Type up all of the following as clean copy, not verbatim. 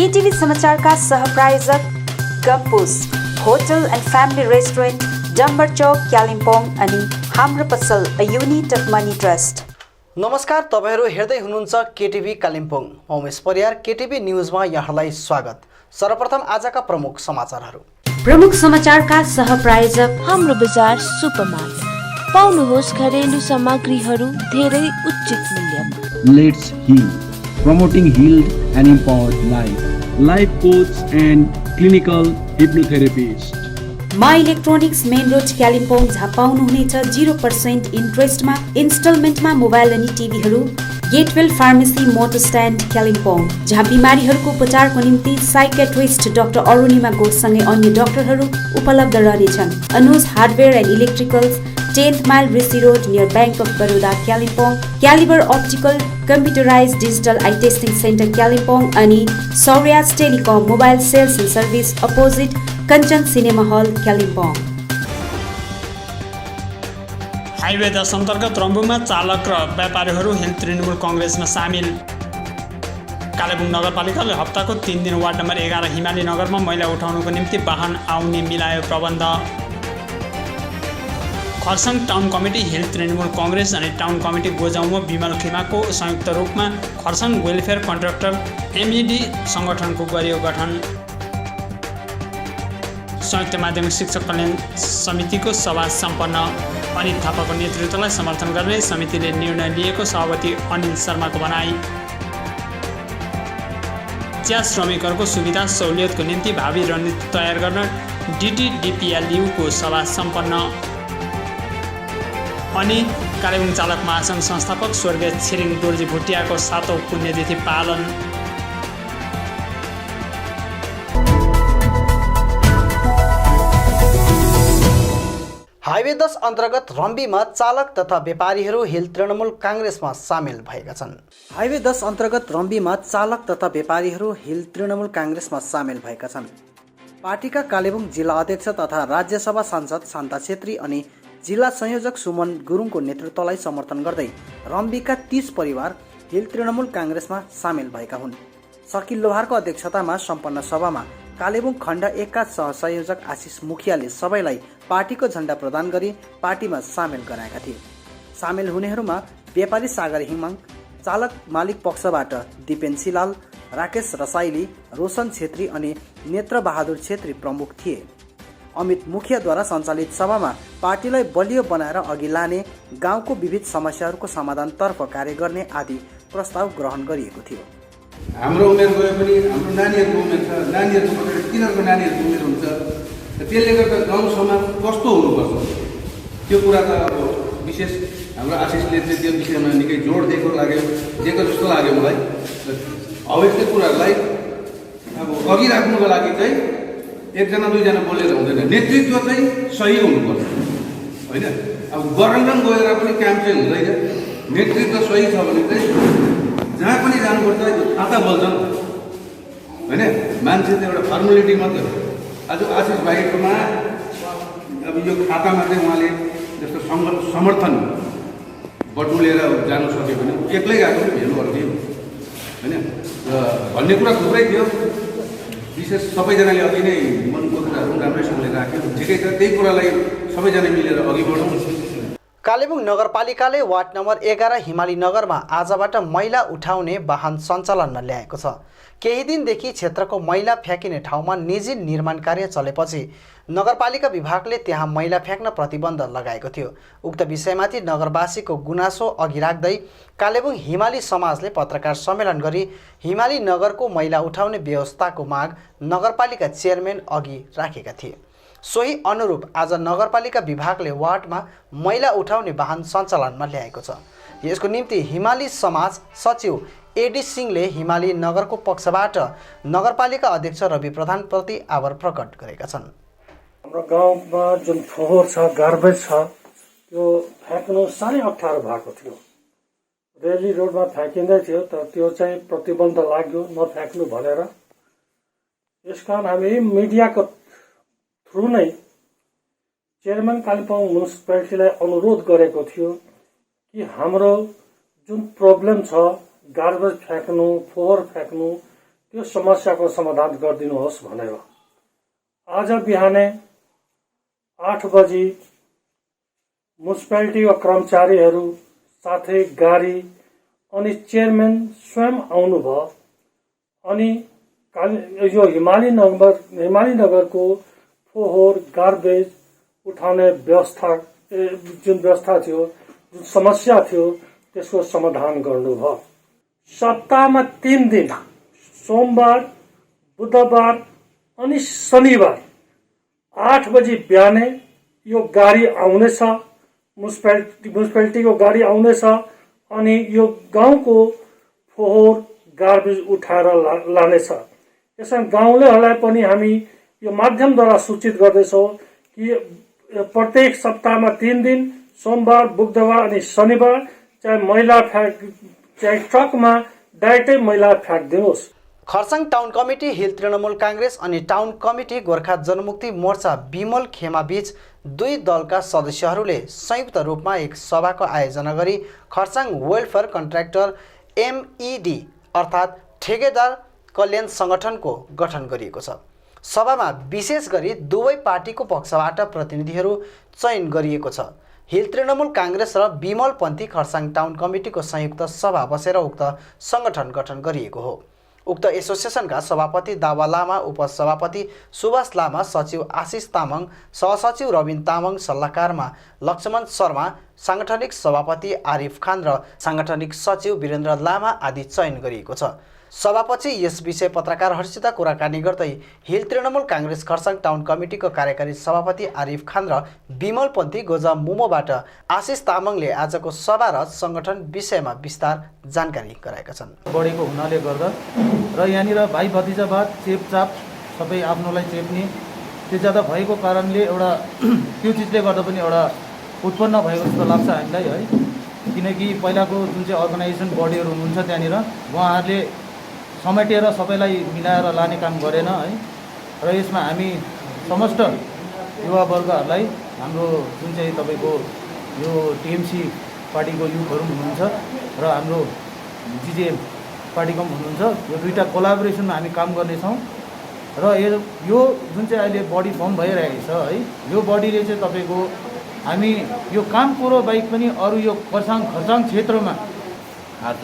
केटीभी समाचारका सहप्रायोजक Gompus hotel and family restaurant Dambar Chowk Kalimpong अनि हाम्रो पसल a unit of money trust. नमस्कार, तपाईहरु हेर्दै हुनुहुन्छ केटीभी कालिम्पोङ। म उमेश परियार, केटीभी न्यूजमा यहाँलाई स्वागत। सर्वप्रथम आजका प्रमुख समाचारहरू। प्रमुख समाचारका सहप्रायोजक हाम्रो बजार सुपरमार्केट। पाउनुहोस् घरेलु सामग्रीहरू धेरै उचित मूल्यमा। Let's heal, promoting healed and empowered life coach and clinical hypnotherapist. My electronics main road Kalimpong, जहाँ पाउनुहुनेछ 0% इन्ट्रेस्टमा इन्स्टलमेन्टमा मोबाइल अनि टिभीहरू। Getwell pharmacy motor stand Kalimpong, जहाँ बिमारीहरूको उपचारको निम्ति साइकेट्रिस्ट डाक्टर अरुणिमा घोषसँगै अन्य डाक्टरहरू उपलब्ध रहनेछन्। Anuj hardware and electricals, 10th mile Rishi road near bank of Baroda Kalimpong. Calibre optical computerise digital eye testing centre Kalimpong अनि सौर्याज telecom mobile sales and service opposite Kanchan cinema hall Kalimpong. Highway 10 अन्तर्गत रम्बुमा चालक र व्यापारीहरू हिल तृणमूल कङ्ग्रेसमा सामेल। कालेबुङ नगरपालिकाले हप्ताको 3 दिन वार्ड नम्बर 11 हिमाली नगरमा मैला उठाउनुको निम्ति वाहन आउने मिलायो प्रबन्ध। Kurseong town committee hill Trinamool Congress अनि टाउन कमिटी गोजाउमा विमल खेमाको संयुक्त रूपमा खरसाङ वेलफेयर कन्ट्र्याक्टर एमइडी सङ्गठनको गरियो गठन। संयुक्त माध्यमिक शिक्षक कल्याण समितिको सभा सम्पन्न। अनिल थापाको नेतृत्वलाई समर्थन गर्ने समितिले निर्णय लिएको सभापति अनिल शर्माको भनाई। चिया श्रमिकहरूको सुविधा सहुलियतको निम्ति भावी रणनीति तयार गर्न डिटिडिपिएलयुको सभा सम्पन्न। अनि कालेबुङ चालक महासङ्घ संस्थापक स्वर्गीय छिरिङ दोर्जी भुटियाको 7औं पुण्यतिथि पालन। हाइवे 10 अन्तर्गत रम्बीमा चालक तथा व्यापारीहरू हिल तृणमूल काङ्ग्रेसमा सामेल भएका छन्। हाइवे 10 अन्तर्गत रम्बीमा चालक तथा व्यापारीहरू हिल तृणमूल काङ्ग्रेसमा सामेल भएका छन्। पार्टीका कालेबुङ जिल्ला अध्यक्ष तथा राज्यसभा सांसद शान्ता छेत्री अनि जिल्ला संयोजक सुमन गुरुङको नेतृत्वलाई समर्थन गर्दै रम्बीका 30 परिवार हिल तृणमूल काङ्ग्रेसमा सामेल भएका हुन्। सकिल लोहारको अध्यक्षतामा सम्पन्न सभामा कालेबुङ खण्ड 1 का सहसंयोजक आशिष मुखियाले सबैलाई पार्टीको झण्डा प्रदान गरी पार्टीमा सामेल गराएका थिए। सामेल हुनेहरूमा व्यापारी सागर हिमाङ, चालक मालिक पक्षबाट दिपेन सिलाल, राकेश रसाइली, रोशन छेत्री अनि नेत्र बहादुर छेत्री प्रमुख थिए। अमित मुखियाद्वारा सञ्चालित सभामा पार्टीलाई बलियो बनाएर अघि लाने, गाउँको विविध समस्याहरूको समाधानतर्फ कार्य गर्ने आदि प्रस्ताव ग्रहण गरिएको थियो। हाम्रो उमेर गए पनि हाम्रो नानीहरूको उमेर छ, नानीहरूको तिनीहरूको नानीहरूको उमेर हुन्छ, त्यसले गर्दा गाउँ समाज कस्तो हुनुपर्छ त्यो कुरा त अब विशेष हाम्रो आशिषले चाहिँ त्यो विषयमा निकै जोड दिएको जस्तो लाग्यो मलाई। अब यस्तै कुराहरूलाई अब अघि राख्नुको लागि चाहिँ एकजना दुईजना बोलेर हुँदैन, नेतृत्व चाहिँ सही हुनुपर्छ होइन। अब गरङ्गन गएर पनि काम चाहिँ हुँदैन, नेतृत्व सही छ भने चाहिँ जहाँ पनि जानुपर्छ खाता बोल्छन् होइन। मान्छे त एउटा फर्मुलिटी मात्रै हो। आज आशिष भाइकोमा अब यो खातामा चाहिँ उहाँले जस्तो समर्थन बटुलेर जानु सक्यो भने एक्लै गएको पनि भेल्यु अर्कै हो होइन। र भन्ने कुरा थुप्रै थियो, विशेष सबैजनाले अघि नै मनको कुराहरू राम्रैसँगले राख्यो। ठिकै छ, त्यही कुरालाई सबैजना मिलेर अघि बढौँ। कालेबुङ नगरपालिकाले वार्ड नम्बर 11 हिमाली नगरमा आजबाट मैला उठाउने वाहन सञ्चालनमा ल्याएको छ। केही दिनदेखि क्षेत्रको मैला फ्याँकिने ठाउँमा निजी निर्माण कार्य चलेपछि नगरपालिका विभागले त्यहाँ मैला फ्याँक्न प्रतिबन्ध लगाएको थियो। उक्त विषयमाथि नगरवासीको गुनासो अघि राख्दै कालेबुङ हिमाली समाजले पत्रकार सम्मेलन गरी हिमाली नगरको मैला उठाउने व्यवस्थाको माग नगरपालिका चेयरम्यान अघि राखेका थिए। सोही अनुरूप आज नगरपालिका विभागले वार्डमा मैला उठाउने वाहन सञ्चालनमा ल्याएको छ। यसको निम्ति हिमाली समाज सचिव एडी सिंहले हिमाली नगरको पक्षबाट नगरपालिका अध्यक्ष रवि प्रधानप्रति आभार प्रकट गरेका छन्। हाम्रो गाउँमा जुन फोहोर छ, गार्बेज छ, त्यो फ्याँक्नु साह्रै अप्ठ्यारो भएको थियो। रेली रोडमा फ्याँकिँदै थियो, तर त्यो चाहिँ प्रतिबन्ध लाग्यो नफ्याँक्नु भनेर। यसकारण हामी मिडियाको थ्रु नै चेयरम्यान कालिम्पोङ म्युनिसिपालिटीलाई अनुरोध गरेको थियो कि हाम्रो जुन प्रब्लम छ गार्बेज फ्याँक्नु, फोहोर फ्याँक्नु, त्यो समस्याको समाधान गरिदिनुहोस् भनेर आज बिहानै 8 बजी म्युनिसिपालिटीका कर्मचारीहरू साथै गाडी अनि चेयरम्यान स्वयं आउनुभयो अनि यो हिमाली नगरको फोहोर गार्बेज उठाउने जुन व्यवस्था थियो, जुन समस्या थियो, त्यसको समाधान गर्नुभयो। सप्ताहमा 3 दिन सोमबार, बुधबार अनि शनिबार 8 बजी बिहानै यो गाडी आउनेछ, म्युनिसिपालिटीको गाडी आउनेछ अनि यो गाउँको फोहोर गार्बेज उठाएर लानेछ। यसमा गाउँलेहरूलाई पनि हामी यो माध्यमद्वारा सूचित गर्दैछौँ कि प्रत्येक सप्ताहमा 3 दिन सोमबार, बुधबार अनि शनिबार चाहे ट्रकमा डाइरेक्टै मैला फ्याँक्दिनुहोस्। Kurseong town committee hill Trinamool Congress अनि टाउन कमिटी गोर्खा जनमुक्ति मोर्चा बिमल खेमा बीच दुई दलका सदस्यहरूले संयुक्त रूपमा एक सभाको आयोजना गरी खरसाङ वेलफेयर कन्ट्र्याक्टर एमइडी अर्थात् ठेकेदार कल्याण सङ्गठनको गठन गरिएको छ। सभामा विशेष गरी दुवै पार्टीको पक्षबाट प्रतिनिधिहरू चयन गरिएको छ। हिल तृणमूल काङ्ग्रेस र बिमलपन्थी खरसाङ टाउन कमिटीको संयुक्त सभा बसेर उक्त सङ्गठन गठन गरिएको हो। उक्त एसोसिएसनका सभापति दावा लामा, उपसभापति सुभाष लामा, सचिव आशिष तामाङ, सहसचिव रविन तामाङ, सल्लाहकारमा लक्ष्मण शर्मा, साङ्गठनिक सभापति आरिफ खान र साङ्गठनिक सचिव वीरेन्द्र लामा आदि चयन गरिएको छ। सभापछि यस विषय पत्रकारहरूसित कुराकानी गर्दै हिल तृणमूल काङ्ग्रेस खरसाङ टाउन कमिटीको कार्यकारी सभापति आरिफ खान र बिमलपन्थी गोजा मुमोबाट आशिष तामाङले आजको सभा र सङ्गठन विषयमा विस्तार जानकारी गराएका छन्। बढेको हुनाले गर्दा र यहाँनिर भाइ भतिजावाद चेपचाप सबै आफ्नोलाई चेप्ने त्यो ज्यादा भएको कारणले एउटा त्यो चिजले गर्दा पनि एउटा उत्पन्न भएको जस्तो लाग्छ हामीलाई है। किनकि पहिलाको जुन चाहिँ अर्गनाइजेसन बडीहरू हुनुहुन्छ त्यहाँनिर उहाँहरूले समेटेर सबैलाई मिलाएर लाने काम गरेन है। र यसमा हामी समस्त युवावर्गहरूलाई हाम्रो जुन चाहिँ तपाईँको यो टिएमसी पार्टीको युथहरू हुनुहुन्छ र हाम्रो जिजेएम पार्टीको पनि हुनुहुन्छ, यो दुईवटा कोलाबोरेसनमा हामी काम गर्नेछौँ। र यो जुन चाहिँ अहिले बडी फर्म भइरहेको छ है, यो बडीले चाहिँ तपाईँको हामी यो काम कुरो बाहेक पनि अरू यो खरसाङ क्षेत्रमा आज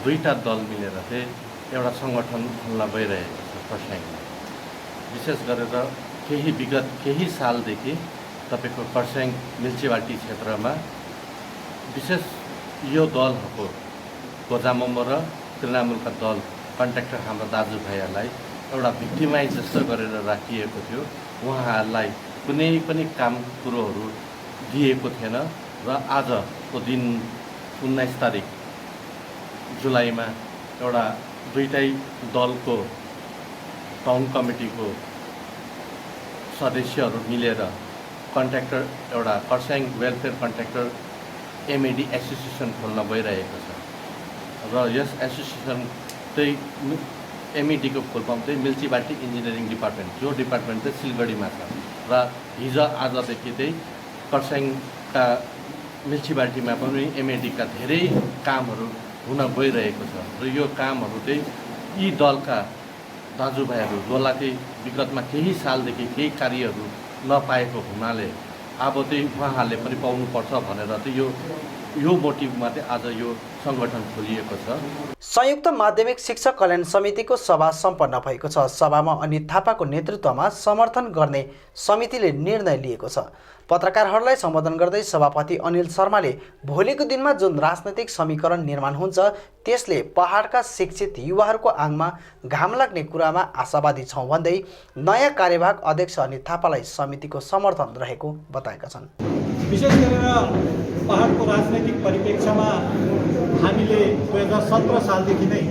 दुईवटा दल मिलेर चाहिँ एउटा सङ्गठन खुल्न भइरहेको छ खरसाङमा। विशेष गरेर विगत केही सालदेखि तपाईँको खरसाङ म्युनिसिपालिटी क्षेत्रमा विशेष यो दलहरूको गोजामोमो र तृणमूलका दल कन्ट्र्याक्टर हाम्रो दाजुभाइहरूलाई एउटा भिक्टिमाइज जस्तो गरेर राखिएको थियो। उहाँहरूलाई कुनै पनि काम कुरोहरू दिएको थिएन र आजको दिन 19 तारिक जुलाईमा एउटा दुईटै दलको टाउन कमिटीको सदस्यहरू मिलेर कन्ट्र्याक्टर एउटा खरसाङ वेलफेयर कन्ट्र्याक्टर एमइडी एसोसिएसन खोल्न गइरहेको छ। र यस एसोसिएसन चाहिँ एमइडीको फुल फर्म चाहिँ म्युनिसिपालिटी इन्जिनियरिङ डिपार्टमेन्ट, जो डिपार्टमेन्ट चाहिँ सिलगढीमा छ। र हिजो आजदेखि चाहिँ खरसाङका म्युनिसिपालिटीमा पनि एमइडीका धेरै कामहरू हुन गइरहेको छ। र यो कामहरू चाहिँ यी दलका दाजुभाइहरू जसलाई चाहिँ विगतमा केही सालदेखि केही कार्यहरू नपाएको हुनाले अब चाहिँ उहाँहरूले पनि पाउनुपर्छ भनेर चाहिँ यो मोटिभमा चाहिँ आज यो सङ्गठन खोलिएको छ। संयुक्त माध्यमिक शिक्षक कल्याण समितिको सभा सम्पन्न भएको छ। सभामा अनित थापाको नेतृत्वमा समर्थन गर्ने समितिले निर्णय लिएको छ। पत्रकारहरूलाई सम्बोधन गर्दै सभापति अनिल शर्माले भोलिको दिनमा जुन राजनैतिक समीकरण निर्माण हुन्छ त्यसले पहाडका शिक्षित युवाहरूको आङमा घाम लाग्ने कुरामा आशावादी छौँ भन्दै नयाँ कार्यवाहक अध्यक्ष अनित थापालाई समितिको समर्थन रहेको बताएका छन्। विशेष गरेर पहाडको राजनैतिक परिप्रेक्ष्यमा हामीले 2017 सालदेखि नै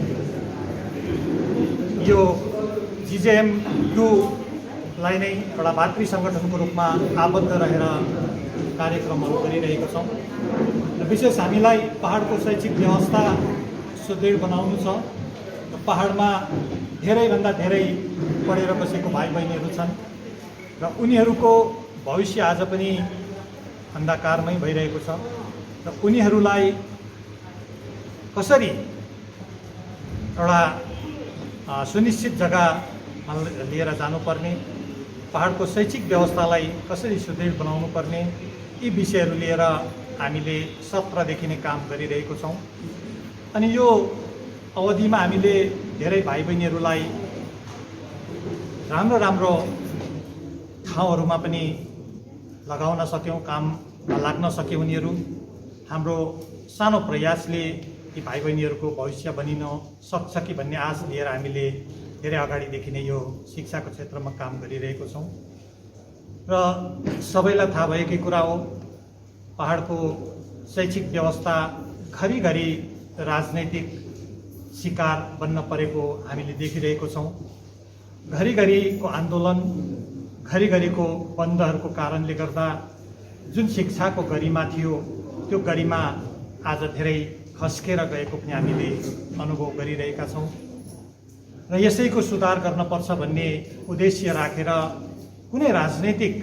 यो जिजेएमयूलाई नै एउटा भातृ सङ्गठनको रूपमा आबद्ध रहेर कार्यक्रमहरू गरिरहेका छौँ। र विशेष हामीलाई पहाडको शैक्षिक व्यवस्था सुदृढ बनाउनु छ। र पहाडमा धेरैभन्दा धेरै पढेर बसेको भाइ बहिनीहरू छन् र उनीहरूको भविष्य आज पनि अन्धकारमै भइरहेको छ। र उनीहरूलाई कसरी एउटा सुनिश्चित जग्गामा लिएर जानुपर्ने, पहाडको शैक्षिक व्यवस्थालाई कसरी सुदृढ बनाउनु पर्ने, यी विषयहरू लिएर हामीले सत्रदेखि नै काम गरिरहेको छौँ। अनि यो अवधिमा हामीले धेरै भाइ बहिनीहरूलाई राम्रो राम्रो ठाउँहरूमा पनि लगाउन सक्यौँ, काममा लाग्न सक्यो उनीहरू। हाम्रो सानो प्रयासले ती भाइ बहिनीहरूको भविष्य बनिन सक्छ कि भन्ने आश लिएर हामीले धेरै अगाडिदेखि नै यो शिक्षाको क्षेत्रमा काम गरिरहेको छौँ। र सबैलाई थाहा भएकै कुरा हो, पहाडको शैक्षिक व्यवस्था घरिघरि राजनैतिक शिकार बन्न परेको हामीले देखिरहेको छौँ। घरिघरिको आन्दोलन, घरिघरिको बन्दहरूको कारणले गर्दा जुन शिक्षाको गरिमा थियो त्यो गरिमा आज धेरै खस्केर गएको पनि हामीले अनुभव गरिरहेका छौँ। र यसैको सुधार गर्नुपर्छ भन्ने उद्देश्य राखेर कुनै राजनैतिक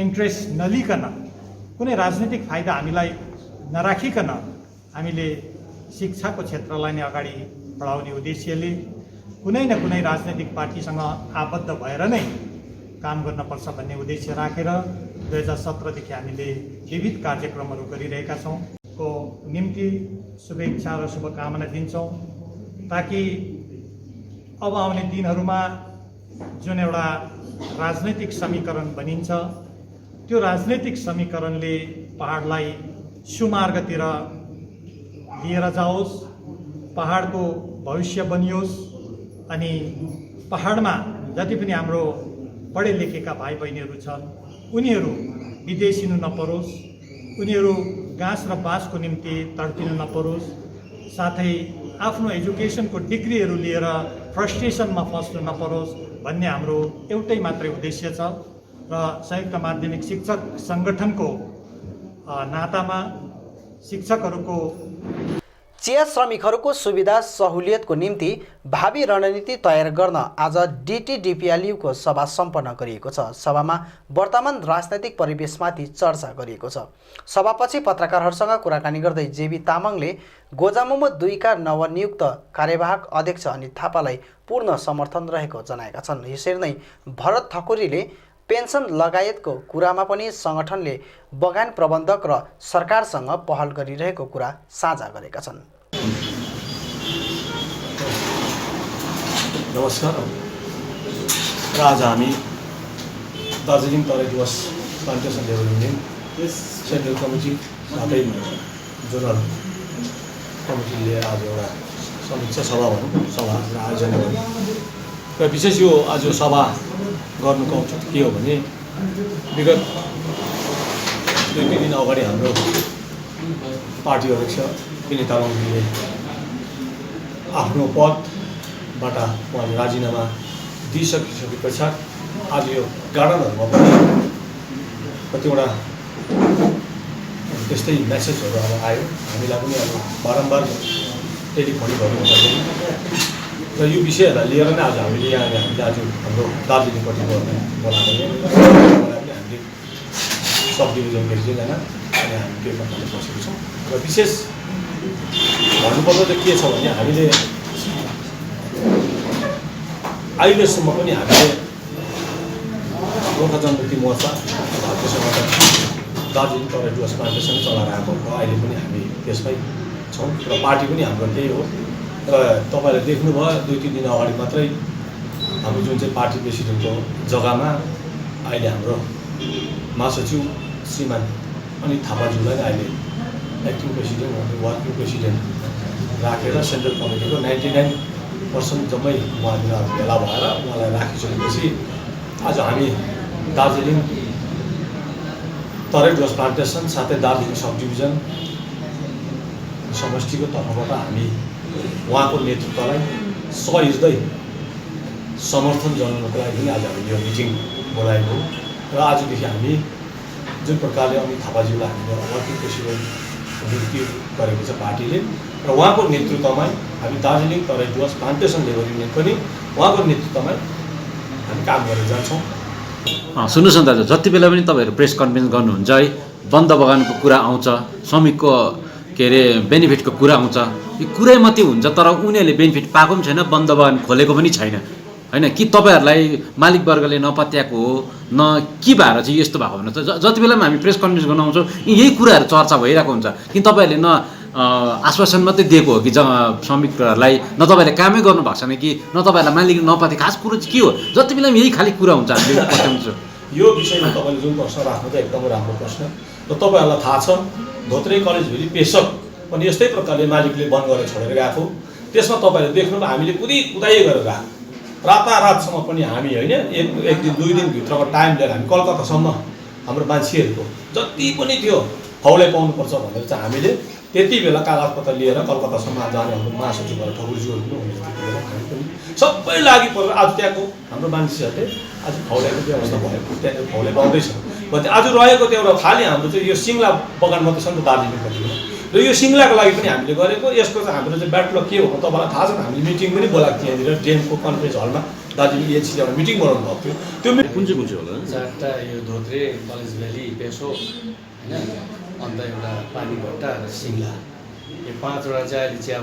इन्ट्रेस्ट नलिकन, कुनै राजनैतिक फाइदा हामीलाई नराखिकन हामीले शिक्षाको क्षेत्रलाई नै अगाडि बढाउने उद्देश्यले कुनै न कुनै राजनैतिक पार्टीसँग आबद्ध भएर नै काम गर्नुपर्छ भन्ने उद्देश्य राखेर 2017देखि हामीले विविध कार्यक्रमहरू गरिरहेका छौँ। को निम्ति शुभेच्छा र शुभकामना दिन्छौँ, ताकि अब आउने दिनहरूमा जुन एउटा राजनैतिक समीकरण बनिन्छ त्यो राजनैतिक समीकरणले पहाडलाई सुमार्गतिर लिएर जाओस्, पहाडको भविष्य बनियोस्। अनि पहाडमा जति पनि हाम्रो पढे लेखेका भाइ बहिनीहरू छन् उनीहरू विदेशिनु नपरोस्, उनीहरू घाँस र बाँसको निम्ति तड्पिनु नपरोस्, साथै आफ्नो एजुकेसनको डिग्रीहरू लिएर फ्रस्ट्रेसनमा फस्नु नपरोस् भन्ने हाम्रो एउटै मात्रै उद्देश्य छ। र संयुक्त माध्यमिक शिक्षक सङ्गठनको नातामा शिक्षकहरूको चिया श्रमिकहरूको सुविधा सहुलियतको निम्ति भावी रणनीति तयार गर्न आज DTDPLU-को सभा सम्पन्न गरिएको छ। सभामा वर्तमान राजनैतिक परिवेशमाथि चर्चा गरिएको छ। सभापछि पत्रकारहरूसँग कुराकानी गर्दै जेबी तामाङले गोजामुमो 2 का नवनियुक्त कार्यवाहक अध्यक्ष अनित थापालाई पूर्ण समर्थन रहेको जनाएका छन्। यसरी नै भरत ठकुरीले पेन्सन लगायतको कुरामा पनि सङ्गठनले बगान प्रबन्धक र सरकारसँग पहल गरिरहेको कुरा साझा गरेका छन्। नमस्कार। आज हामी Darjeeling Terai Dooars plantation development central committee साथै जोनल कमिटीले आज एउटा समीक्षा सभा आयोजना गर्यो र विशेष यो आज सभा गर्नुको औचित्य के हो भने विगत 2-3 दिन अगाडि हाम्रो पार्टी अध्यक्ष विनय तामाङले आफ्नो पदबाट उहाँले राजीनामा दिइसके पश्चात आज यो गार्डनहरूमा पनि कतिवटा त्यस्तै मेसेजहरू अब आयो। हामीलाई पनि अब बारम्बार टेलिफोन गर्नुपर्दैन र यो विषयहरूलाई लिएर नै आज हामीले यहाँ आज हाम्रो दार्जिलिङपट्टि बोलाएको हामीले सब डिभिजनको 1जना अनि हामी त्यो प्रकारले बसेको छौँ। र विशेष भन्नुपर्दा चाहिँ के छ भने हामीले अहिलेसम्म पनि हामीले गोर्खा जनमुक्ति मोर्चा भारतीय सङ्गठन दार्जिलिङ तराई डुवर्स प्लान्टेसन चलाएर आएको र अहिले पनि हामी त्यसमै छौँ र पार्टी पनि हाम्रो त्यही हो। र तपाईँले देख्नुभयो 2-3 दिन अगाडि मात्रै हाम्रो जुन चाहिँ पार्टी प्रेसिडेन्टको जग्गामा अहिले हाम्रो महासचिव श्रीमान अनित थापाज्यूलाई नै अहिले एक्टिङ प्रेसिडेन्ट वर्किङ प्रेसिडेन्ट राखेर सेन्ट्रल कमिटीको 99% जम्मै उहाँतिर भेला भएर उहाँलाई राखिसकेपछि आज हामी दार्जिलिङ तराई डुवर्स प्लान्टेसन साथै दार्जिलिङ सब डिभिजन समष्टिको तर्फबाट हामी उहाँको नेतृत्वलाई सहृदय समर्थन जनाउनको लागि पनि आज हामीले यो मिटिङ बोलाएको हो। र आजदेखि हामी जुन प्रकारले अनित थापाज्यूलाई हामीले वर्किङ प्रेसिडेन्ट नियुक्ति गरेको छ पार्टीले र उहाँको नेतृत्वमा हामी Darjeeling Terai Dooars plantation labour union पनि उहाँको नेतृत्वमा हामी काम गरेर जान्छौँ। सुन्नुहोस् न दाजु, जति बेला पनि तपाईँहरू प्रेस कन्फरेन्स गर्नुहुन्छ है, बन्द बगानको कुरा आउँछ, श्रमिकको के अरे बेनिफिटको कुरा आउँछ, यो कुरै मात्रै हुन्छ तर उनीहरूले बेनिफिट पाएको पनि छैन, बन्द बगान खोलेको पनि छैन होइन। कि तपाईँहरूलाई मालिक वर्गले नपत्याएको हो न के भएर चाहिँ यस्तो भएको भने जति बेला पनि हामी प्रेस कन्फरेन्स गर्न आउँछौँ यही कुराहरू चर्चा भइरहेको हुन्छ कि तपाईँहरूले न आश्वासन मात्रै दिएको हो कि श्रमिकहरूलाई, न तपाईँहरूले कामै गर्नु भएको छैन कि न तपाईँहरूलाई मालिक नपत्या। खास कुरो चाहिँ के हो, जति बेला पनि यही खालि कुरा हुन्छ हामीले पत्याउँछौँ। यो विषयमा तपाईँले जुन प्रश्न राख्नु त एकदमै राम्रो प्रश्न र तपाईँहरूलाई थाहा छ धोत्रे कलेजभरि पेसक पनि यस्तै प्रकारले मालिकले बन्द गरेर छोडेर गएको। त्यसमा तपाईँले देख्नुभयो हामीले कुदाइ गरेर गएको, रातारातसम्म पनि हामी होइन एक दिन 2 दिनभित्रको टाइम लिएर हामी कलकत्तासम्म हाम्रो मान्छेहरूको जति पनि थियो फौलै पाउनुपर्छ भनेर चाहिँ हामीले त्यति बेला कागजपत्र लिएर कलकत्तासम्म जाने हाम्रो महासचिवहरू ठकुरज्यूहरू पनि हुने त्यति बेला हामी पनि सबै लागि परेर आज त्यहाँको हाम्रो मान्छेहरूले आज फौलाइको व्यवस्था भएको त्यहाँनिर फौलै पाउँदैछ भने आज रहेको त्यो एउटा खालि हाम्रो चाहिँ यो सिङ्ला बगान मात्रै छ नि त दार्जिलिङपट्टिमा र यो सिङ्लाको लागि पनि हामीले गरेको। यसको चाहिँ हाम्रो चाहिँ ब्याकलग के हो तपाईँलाई थाहा छ हामीले मिटिङ पनि बोलाएको थियो यहाँनिर डेमको कन्फरेन्स हलमा दार्जिलिङ एनसीले एउटा मिटिङ बनाउनु भएको थियो। त्यो कुन चाहिँ होला? 4टा यो धोत्रे, कलेज भ्याली, पेसोक होइन, अन्त एउटा पानीघट्टा र सिङ्ला, यो 5वटा चाहिँ अहिले चिया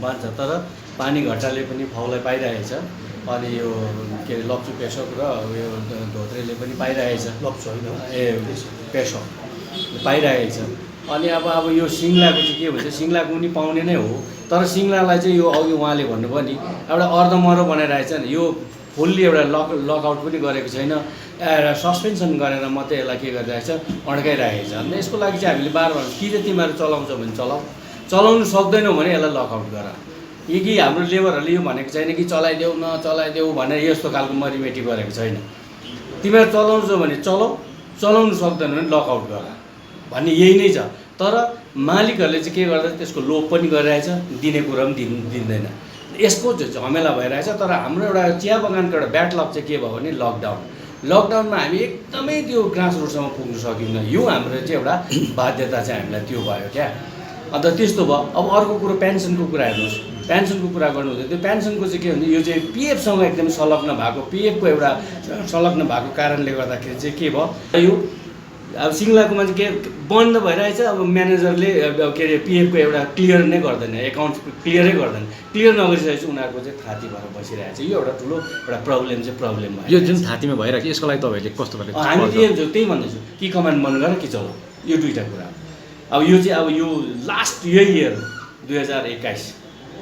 बाँच्छ। तर पानीघट्टाले पनि फौलाई पाइरहेछ, अनि यो के अरे लप्चू पेसोक र यो धोत्रेले पनि पाइरहेछ। लप्चू होइन पेसोक पाइरहेछ। अनि अब यो सिङ्लाको चाहिँ के भन्छ, सिङ्लाको पनि पाउने नै हो, तर सिङ्लालाई चाहिँ यो अघि उहाँले भन्नुभयो नि एउटा अर्धमरो बनाइरहेछ नि, यो फुल्ली एउटा लकआउट पनि गरेको छैन, सस्पेन्सन गरेर मात्रै यसलाई के गरिरहेछ अड्काइरहेको छ। अनि यसको लागि चाहिँ हामीले बार कि चाहिँ तिमीहरू चलाउँछौ भने चलाउनु सक्दैनौ भने यसलाई लकआउट गर। कि हाम्रो लेबरहरूले यो भनेको छैन कि चलाइदेऊ नचलाइदेऊ भनेर यस्तो खालको मरिमेटी गरेको छैन। तिमीहरू चलाउँछौ भने चलाउनु सक्दैन भने लकआउट गर भन्ने यही नै छ। तर मालिकहरूले चाहिँ के गर्दा त्यसको लोभ पनि गरिरहेछ, दिने कुरा पनि दिँदैन। यसको झमेला भइरहेछ। तर हाम्रो एउटा चिया बगानको एउटा ब्याड लक चाहिँ के भयो भने लकडाउनमा हामी एकदमै त्यो ग्रास रुटसम्म पुग्न सकिन्न। यो हाम्रो चाहिँ एउटा बाध्यता चाहिँ हामीलाई त्यो भयो क्या। अन्त त्यस्तो भयो। अब अर्को कुरो पेन्सनको कुरा हेर्नुहोस्, पेन्सनको कुरा गर्नुहुँदै त्यो पेन्सनको चाहिँ के हुन्छ, यो चाहिँ पिएफसँग एकदमै संलग्न भएको, पिएफको एउटा संलग्न भएको कारणले गर्दाखेरि चाहिँ के भयो, यो अब सिङ्लाकोमा चाहिँ के बन्द भइरहेछ। अब म्यानेजरले के अरे पिएफको एउटा क्लियर नै गर्दैन, एकाउन्ट क्लियरै गर्दैन। क्लियर नगरिसकेपछि उनीहरूको चाहिँ थाती भएर बसिरहेको छ। यो एउटा ठुलो एउटा प्रब्लम भयो। यो जुन थातीमा भइरहेको यसको लागि तपाईँहरूले कस्तो पाराले हामी त्यही भन्दैछु कि कमान्ड बन्द गर कि चलाऊ, यो दुईवटा कुरा। अब यो चाहिँ अब यो लास्ट यही इयर 2021,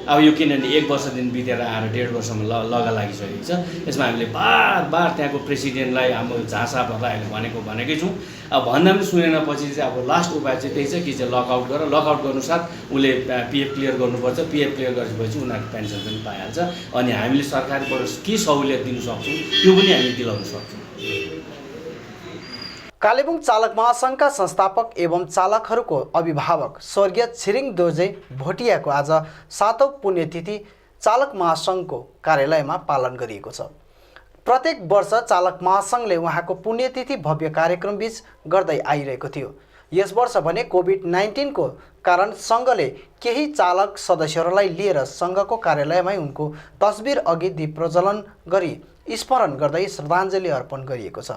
अब यो किनभने 1 वर्ष दिन बितेर आएर 1.5 वर्षमा लगा लागिसकेको छ। यसमा हामीले बार त्यहाँको प्रेसिडेन्टलाई हाम्रो झाँसाहरूलाई हामीले भनेकै छौँ। अब भन्दा पनि सुनेन पछि चाहिँ अब लास्ट उपाय चाहिँ त्यही छ कि चाहिँ लकआउट गर। लकआउट गर्नुसाथ उसले पिएफ क्लियर गर्नुपर्छ। पिएफ क्लियर गरेपछि उनीहरूको पेन्सन पनि पाइहाल्छ। अनि हामीले सरकारबाट के सहुलियत दिनु सक्छौँ त्यो पनि हामी दिलाउन सक्छौँ। कालेबुङ चालक महासङ्घका संस्थापक एवं चालकहरूको अभिभावक स्वर्गीय छिरिङ दोर्जे भोटियाको आज 7औं पुण्यतिथि चालक महासङ्घको कार्यालयमा पालन गरिएको छ। प्रत्येक वर्ष चालक महासङ्घले उहाँको पुण्यतिथि भव्य कार्यक्रमबीच गर्दै आइरहेको थियो। यस वर्ष भने कोभिड-19 को कारण सङ्घले केही चालक सदस्यहरूलाई लिएर सङ्घको कार्यालयमै उनको तस्बिर अघि दीप प्रज्वलन गरी स्मरण गर्दै श्रद्धाञ्जली अर्पण गरिएको छ।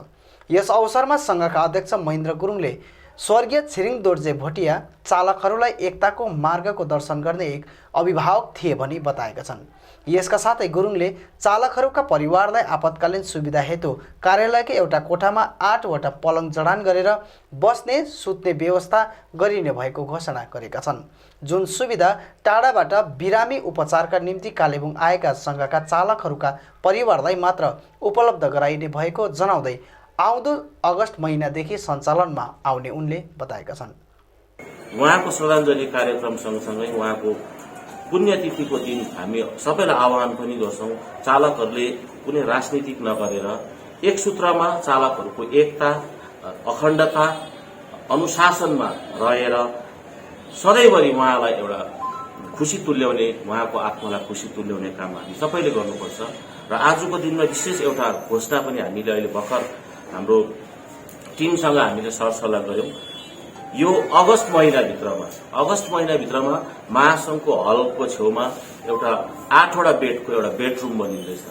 यस अवसरमा सङ्घका अध्यक्ष महेन्द्र गुरुङले स्वर्गीय छिरिङ दोर्जे भोटिया चालकहरूलाई एकताको मार्गको दर्शन गर्ने एक अभिभावक थिए भनी बताएका छन्। यसका साथै गुरुङले चालकहरूका परिवारलाई आपतकालीन सुविधा हेतु कार्यालयकै एउटा कोठामा 8वटा पलङ जडान गरेर बस्ने सुत्ने व्यवस्था गरिने भएको घोषणा गरेका छन्। जुन सुविधा टाढाबाट बिरामी उपचारका निम्ति कालेबुङ आएका सङ्घका चालकहरूका परिवारलाई मात्र उपलब्ध गराइने भएको जनाउँदै आउँदो अगस्त महिनादेखि सञ्चालनमा आउने उनले बताएका छन्। उहाँको श्रद्धाञ्जली कार्यक्रम सँगसँगै उहाँको पुण्यतिथिको दिन हामी सबैलाई आह्वान पनि गर्छौँ। चालकहरूले कुनै राजनीतिक नगरेर एक सूत्रमा चालकहरूको एकता, अखण्डता, अनुशासनमा रहेर सधैँभरि उहाँलाई एउटा खुसी तुल्याउने, उहाँको आत्मालाई खुसी तुल्याउने काम हामी सबैले गर्नुपर्छ। र आजको दिनमा विशेष एउटा घोषणा पनि हामीले अहिले भर्खर हाम्रो टिमसँग हामीले सरसल्लाह गर्यौं। यो अगस्त महिनाभित्रमा महासङ्घको हलको छेउमा एउटा 8वटा बेडको एउटा बेडरुम बनिँदैछ।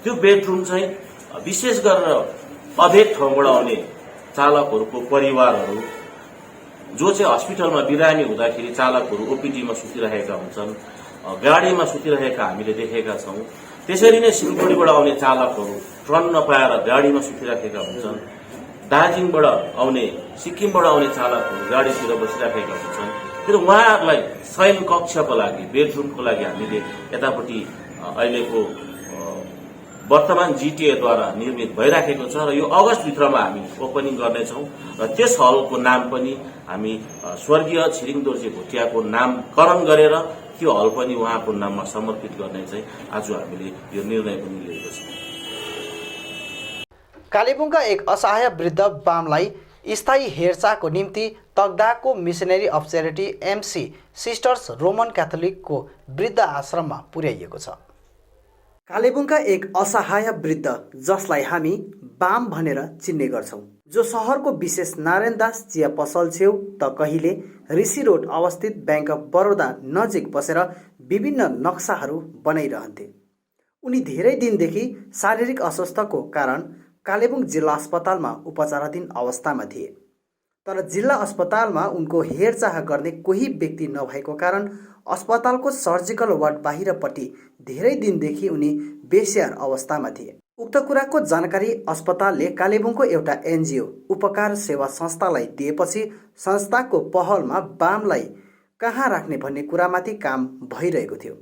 त्यो बेडरुम चाहिँ विशेष गरेर अभेद ठाउँबाट आउने चालकहरूको परिवारहरू जो चाहिँ हस्पिटलमा बिरामी हुँदाखेरि चालकहरू ओपिडीमा सुतिरहेका हुन्छन्, गाडीमा सुतिरहेका हामीले देखेका छौँ। त्यसरी नै सिलगढीबाट आउने चालकहरू ट्रन नपाएर गाडीमा सुतिराखेका हुन्छन्। दार्जिलिङबाट आउने, सिक्किमबाट आउने चालकहरू गाडीतिर बसिराखेका हुन्छन्। फेरि उहाँहरूलाई शयन कक्षको लागि, बेडरुमको लागि हामीले यतापट्टि अहिलेको वर्तमान जिटिएद्वारा निर्मित भइराखेको छ र यो अगस्तभित्रमा हामी ओपनिङ गर्नेछौँ र त्यस हलको नाम पनि हामी स्वर्गीय छिरिङ दोर्जे भुटियाको नामकरण गरेर त्यो हल पनि उहाँको नाममा समर्पित गर्ने चाहिँ आज हामीले यो निर्णय पनि लिएको छौँ। कालेबुङका एक असहाय वृद्ध बामलाई स्थायी हेरचाहको निम्ति तकदाहको missionary of charity MC sisters Roman क्याथोलिकको वृद्ध आश्रममा पुर्याइएको छ। कालेबुङका एक असहाय वृद्ध जसलाई हामी बाम भनेर चिन्ने गर्छौं, जो सहरको विशेष नारायणदास चिया पसल छेउ त कहिले ऋषि रोड अवस्थित बैंक अफ बरोदा नजिक बसेर विभिन्न नक्साहरू बनाइरहन्थे। उनी धेरै दिनदेखि शारीरिक अस्वस्थको कारण कालेबुङ जिल्ला अस्पतालमा उपचाराधीन अवस्थामा थिए, तर जिल्ला अस्पतालमा उनको हेरचाह गर्ने कोही व्यक्ति नभएको कारण अस्पतालको सर्जिकल वार्ड बाहिरपट्टि धेरै दिनदेखि उनी बेस्याहार अवस्थामा थिए। उक्त कुराको जानकारी अस्पतालले कालेबुङको एउटा एनजिओ उपकार सेवा संस्थालाई दिएपछि संस्थाको पहलमा बामलाई कहाँ राख्ने भन्ने कुरामाथि काम भइरहेको थियो।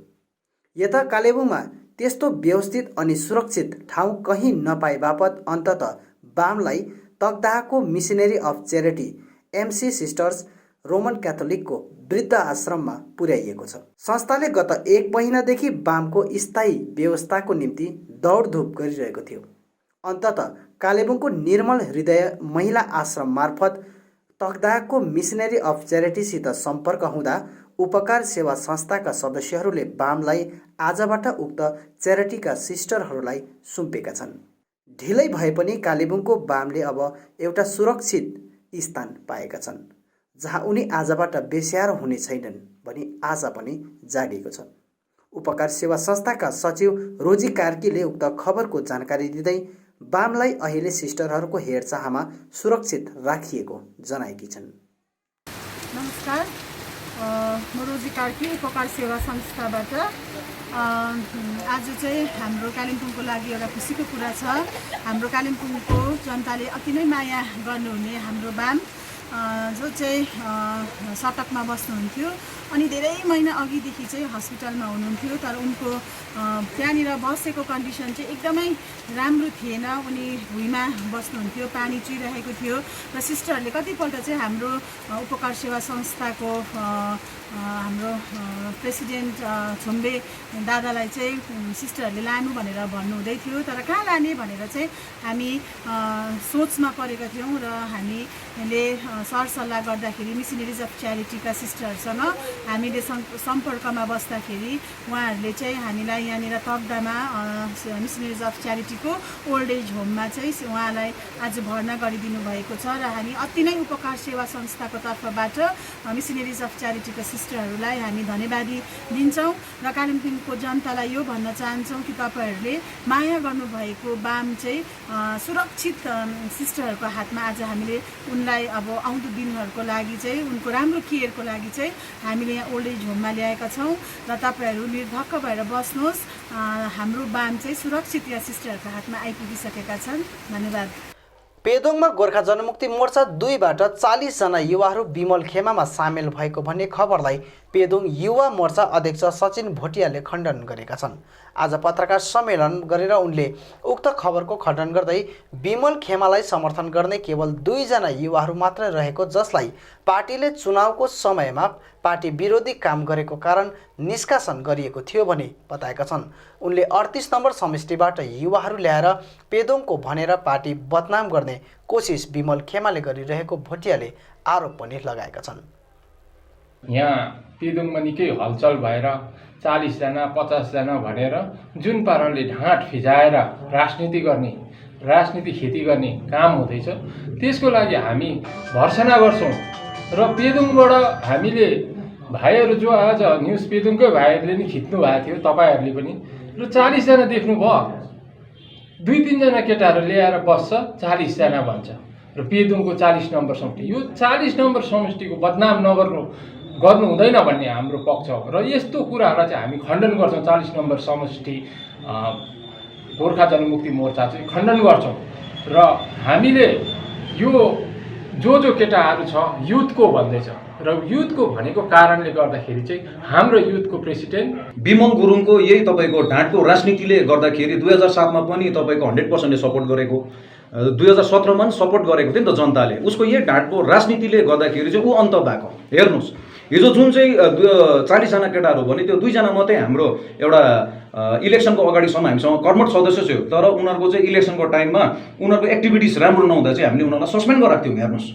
यता कालेबुङमा त्यस्तो व्यवस्थित अनि सुरक्षित ठाउँ कहीँ नपाए बापत अन्ततः बामलाई तकदाहको missionary of charity MC sisters Roman क्याथोलिकको वृद्ध आश्रममा पुर्याइएको छ। संस्थाले गत 1 महिनादेखि बामको स्थायी व्यवस्थाको निम्ति दौडधुप गरिरहेको थियो। अन्ततः कालेबुङको निर्मल हृदय महिला आश्रम मार्फत तकदाहको मिसनरी अफ च्यारिटीसित सम्पर्क हुँदा उपकार सेवा संस्थाका सदस्यहरूले बामलाई आजबाट उक्त च्यारिटीका सिस्टरहरूलाई सुम्पेका छन्। ढिलै भए पनि कालेबुङको बामले अब एउटा सुरक्षित स्थान पाएका छन्, जहाँ उनी आजबाट बेस्याहार हुने छैनन् भनी आशा पनि जागेको छ। उपकार सेवा संस्थाका सचिव रोजी कार्कीले उक्त खबरको जानकारी दिँदै बामलाई अहिले सिस्टरहरूको हेरचाहमा सुरक्षित राखिएको जनाएकी छन्। नमस्कार, म रोजी कार्की उपकार सेवा संस्थाबाट। आज चाहिँ हाम्रो कालिम्पोङको लागि एउटा खुसीको कुरा छ। हाम्रो कालिम्पोङको जनताले अति नै माया गर्नुहुने हाम्रो बाम जो चाहिँ सटकमा बस्नुहुन्थ्यो अनि धेरै महिना अघिदेखि चाहिँ हस्पिटलमा हुनुहुन्थ्यो, तर उनको त्यहाँनिर बसेको कन्डिसन चाहिँ एकदमै राम्रो थिएन। उनी भुइँमा बस्नुहुन्थ्यो, पानी चुइरहेको थियो र सिस्टरहरूले कतिपल्ट चाहिँ हाम्रो उपकार सेवा संस्थाको हाम्रो प्रेसिडेन्ट छोम्बे दादालाई चाहिँ सिस्टरहरूले लानु भनेर भन्नुहुँदै थियो, तर कहाँ लाने भनेर चाहिँ हामी सोचमा परेका थियौँ र हामीले सरसल्लाह गर्दाखेरि मिसनरिज अफ च्यारिटीका सिस्टरसँग हामीले सम्पर्कमा बस्दाखेरि उहाँहरूले चाहिँ हामीलाई यहाँनिर तकदामा मिसनरिज अफ च्यारिटीको ओल्ड एज होममा चाहिँ उहाँलाई आज भर्ना गरिदिनु भएको छ र हामी अति नै उपकार सेवा संस्थाको तर्फबाट मिसनरिज अफ च्यारिटीका सिस्टरहरूलाई हामी धन्यवादी दिन्छौँ र कालिम्पोङको जनतालाई यो भन्न चाहन्छौँ कि तपाईँहरूले माया गर्नुभएको बाम चाहिँ सुरक्षित सिस्टरहरूको हातमा आज हामीले उनलाई अब आउँदो दिनहरूको लागि चाहिँ उनको राम्रो केयरको लागि चाहिँ हामीले यहाँ ओल्ड एज होममा ल्याएका छौँ र तपाईँहरू निर्धक्क भएर बस्नुहोस्। हाम्रो बाम चाहिँ सुरक्षित या सिस्टरहरूको हातमा आइपुगिसकेका छन्। धन्यवाद। पेदोङमा गोर्खा जनमुक्ति मोर्चा 2बाट 40 जना युवाहरू विमल खेमामा सामेल भएको भन्ने खबरलाई पेदोङ युवा मोर्चा अध्यक्ष सचिन भोटियाले खण्डन गरेका छन्। आज पत्रकार सम्मेलन गरेर उनले उक्त खबरको खण्डन गर्दै विमल खेमालाई समर्थन गर्ने केवल 2 जना युवाहरू मात्र रहेको, जसलाई पार्टीले चुनावको समयमा पार्टी विरोधी काम गरेको कारण निष्कासन गरिएको थियो भनी बताएका छन्। उनले 38 नम्बर समष्टिबाट युवाहरू ल्याएर पेदोङको भनेर पार्टी बदनाम गर्ने कोसिस विमल खेमाले गरिरहेको भोटियाले आरोप पनि लगाएका छन्। यहाँ पेदोङमा निकै हलचल भएर 40 जना 50 जना भनेर जुन पाराले ढाँट फिजाएर राजनीति गर्ने, राजनीति खेती गर्ने काम हुँदैछ, त्यसको लागि हामी भर्सना गर्छौँ र पेदोङबाट हामीले भाइहरू जो आज न्युज पेदोङकै भाइहरूले नि खिच्नु भएको थियो, तपाईँहरूले पनि र 40 जना देख्नुभयो, 2-3 जना केटाहरू ल्याएर बस्छ, 40 जना भन्छ। र पेदोङको 40 नम्बर समष्टि, यो 40 नम्बर समष्टिको बदनाम गर्नु हुँदैन भन्ने हाम्रो पक्ष हो र यस्तो कुराहरूलाई चाहिँ हामी खण्डन गर्छौँ। 40 नम्बर समष्टि गोर्खा जनमुक्ति मोर्चा चाहिँ खण्डन गर्छौँ र हामीले यो जो केटाहरू छ युथको भन्दैछ र युथको भनेको कारणले गर्दाखेरि चाहिँ हाम्रो युथको प्रेसिडेन्ट बिमल गुरुङको यही तपाईँको ढाँटको राजनीतिले गर्दाखेरि 2007 मा पनि तपाईँको 100% सपोर्ट गरेको, 2017 मा पनि सपोर्ट गरेको थियो नि त जनताले। उसको यही ढाँटको राजनीतिले गर्दाखेरि चाहिँ ऊ अन्त भएको। हेर्नुहोस् हिजो जुन चाहिँ 40 जना केटाहरू भने त्यो 2 जना मात्रै हाम्रो एउटा इलेक्सनको अगाडिसम्म हामीसँग कर्मठ सदस्य थियो, तर उनीहरूको चाहिँ इलेक्सनको टाइममा उनीहरूको एक्टिभिटिज राम्रो नहुँदा चाहिँ हामीले उनीहरूलाई सस्पेन्ड गराएको थियौँ। हेर्नुहोस्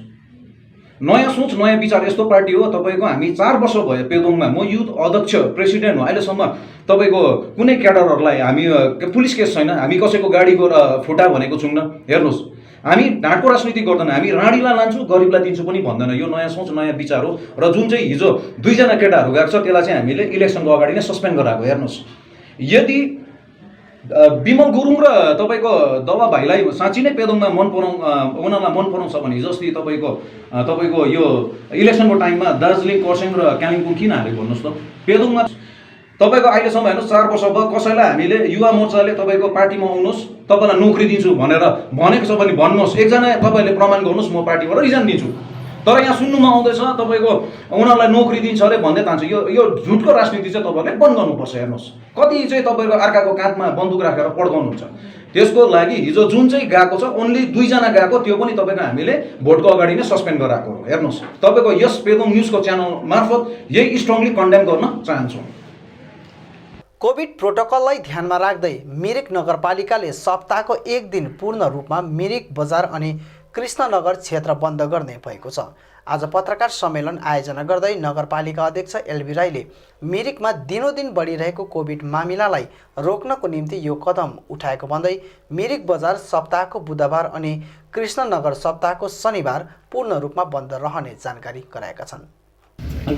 नयाँ सोच नयाँ विचार यस्तो पार्टी हो। तपाईँको हामी 4 वर्ष भयो पेदोङमा, म युथ अध्यक्ष प्रेसिडेन्ट हो। अहिलेसम्म तपाईँको कुनै क्याडरहरूलाई हामी पुलिस केस छैन, हामी कसैको गाडीको फुटा भनेको छौँ। हेर्नुहोस् हामी ढाँटको राजनीति गर्दैन, हामी राणीलाई लान्छु गरिबलाई दिन्छु पनि भन्दैन। यो नयाँ सोच नयाँ विचार हो र जुन चाहिँ हिजो 2 जना केटाहरू गएको छ त्यसलाई चाहिँ हामीले इलेक्सनको अगाडि नै सस्पेन्ड गराएको। हेर्नुहोस् यदि बिमल गुरुङ र तपाईँको दवा भाइलाई साँच्ची नै पेदोङमा उनीहरूलाई मन पराउँछ भने हिजो अस्ति तपाईँको यो इलेक्सनको टाइममा दार्जिलिङ, खरसाङ र कालिम्पोङ किन हाल्यो भन्नुहोस् त। पेदोङमा तपाईँको अहिलेसम्म हेर्नुहोस् 4 वर्ष भयो कसैलाई हामीले युवा मोर्चाले तपाईँको पार्टीमा आउनुहोस् तपाईँलाई नोकरी दिन्छु भनेर भनेको छ भने भन्नुहोस्, एकजना तपाईँले प्रमाण गर्नुहोस् म पार्टीबाट रिजाइन दिन्छु। तर यहाँ सुन्नुमा आउँदैछ तपाईँको उनीहरूलाई नोकरी दिन्छ अरे भन्दै तान्छ। यो झुटको राजनीति चाहिँ तपाईँहरूले बन्द गर्नुपर्छ। हेर्नुहोस् कति चाहिँ तपाईँको अर्काको काँधमा बन्दुक राखेर पड्काउनुहुन्छ। त्यसको लागि हिजो जुन चाहिँ गएको छ ओन्ली 2 जना गएको, त्यो पनि तपाईँको हामीले भोटको अगाडि नै सस्पेन्ड गराएको हो। हेर्नुहोस् तपाईँको यस पेदोङ न्युजको च्यानल मार्फत यही स्ट्रङली कन्डेम गर्न चाहन्छौँ। कोभिड प्रोटोकललाई ध्यानमा राख्दै मिरिक नगरपालिकाले सप्ताहको 1 दिन पूर्ण रूपमा मिरिक बजार अनि कृष्णनगर क्षेत्र बन्द गर्ने भएको छ। आज पत्रकार सम्मेलन आयोजना गर्दै नगरपालिका अध्यक्ष एलबी राईले मिरिकमा दिनोदिन बढिरहेको कोभिड मामिलालाई रोक्नको निम्ति यो कदम उठाएको भन्दै मिरिक बजार सप्ताहको बुधबार अनि कृष्णनगर सप्ताहको शनिबार पूर्ण रूपमा बन्द रहने जानकारी गराएका छन्।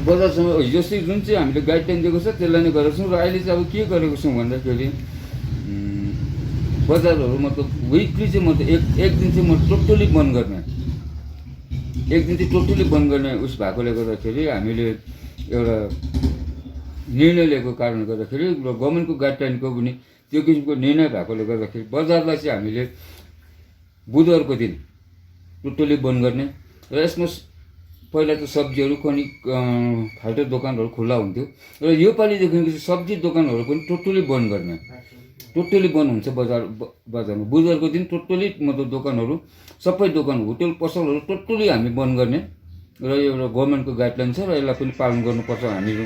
बजारसँग जस्तै जुन चाहिँ हामीले गाइडलाइन दिएको छ त्यसलाई नै गरेको छौँ र अहिले चाहिँ अब के गरेको छौँ भन्दाखेरि बजारहरू मतलब विकली चाहिँ मतलब एक दिन चाहिँ म टोटली बन्द गर्ने, एक दिन चाहिँ टोटली बन्द गर्ने उस भएकोले गर्दाखेरि हामीले एउटा निर्णय लिएको कारणले गर्दाखेरि र गभर्मेन्टको गाइडलाइनको पनि त्यो किसिमको निर्णय भएकोले गर्दाखेरि बजारलाई चाहिँ हामीले बुधबारको दिन टोटली बन्द गर्ने र यसमा पहिला त सब्जीहरू पनि फाल्टो दोकानहरू खुल्ला हुन्थ्यो र योपालिदेखि चाहिँ सब्जी दोकानहरू पनि टोटली बन्द गर्ने, टोटली बन्द हुन्छ बजारमा। बुधबारको दिन टोटली मतलब दोकानहरू सबै दोकान होटल पसलहरू टोटली हामी बन्द गर्ने र एउटा गभर्मेन्टको गाइडलाइन छ र यसलाई पनि पालन गर्नुपर्छ हामीले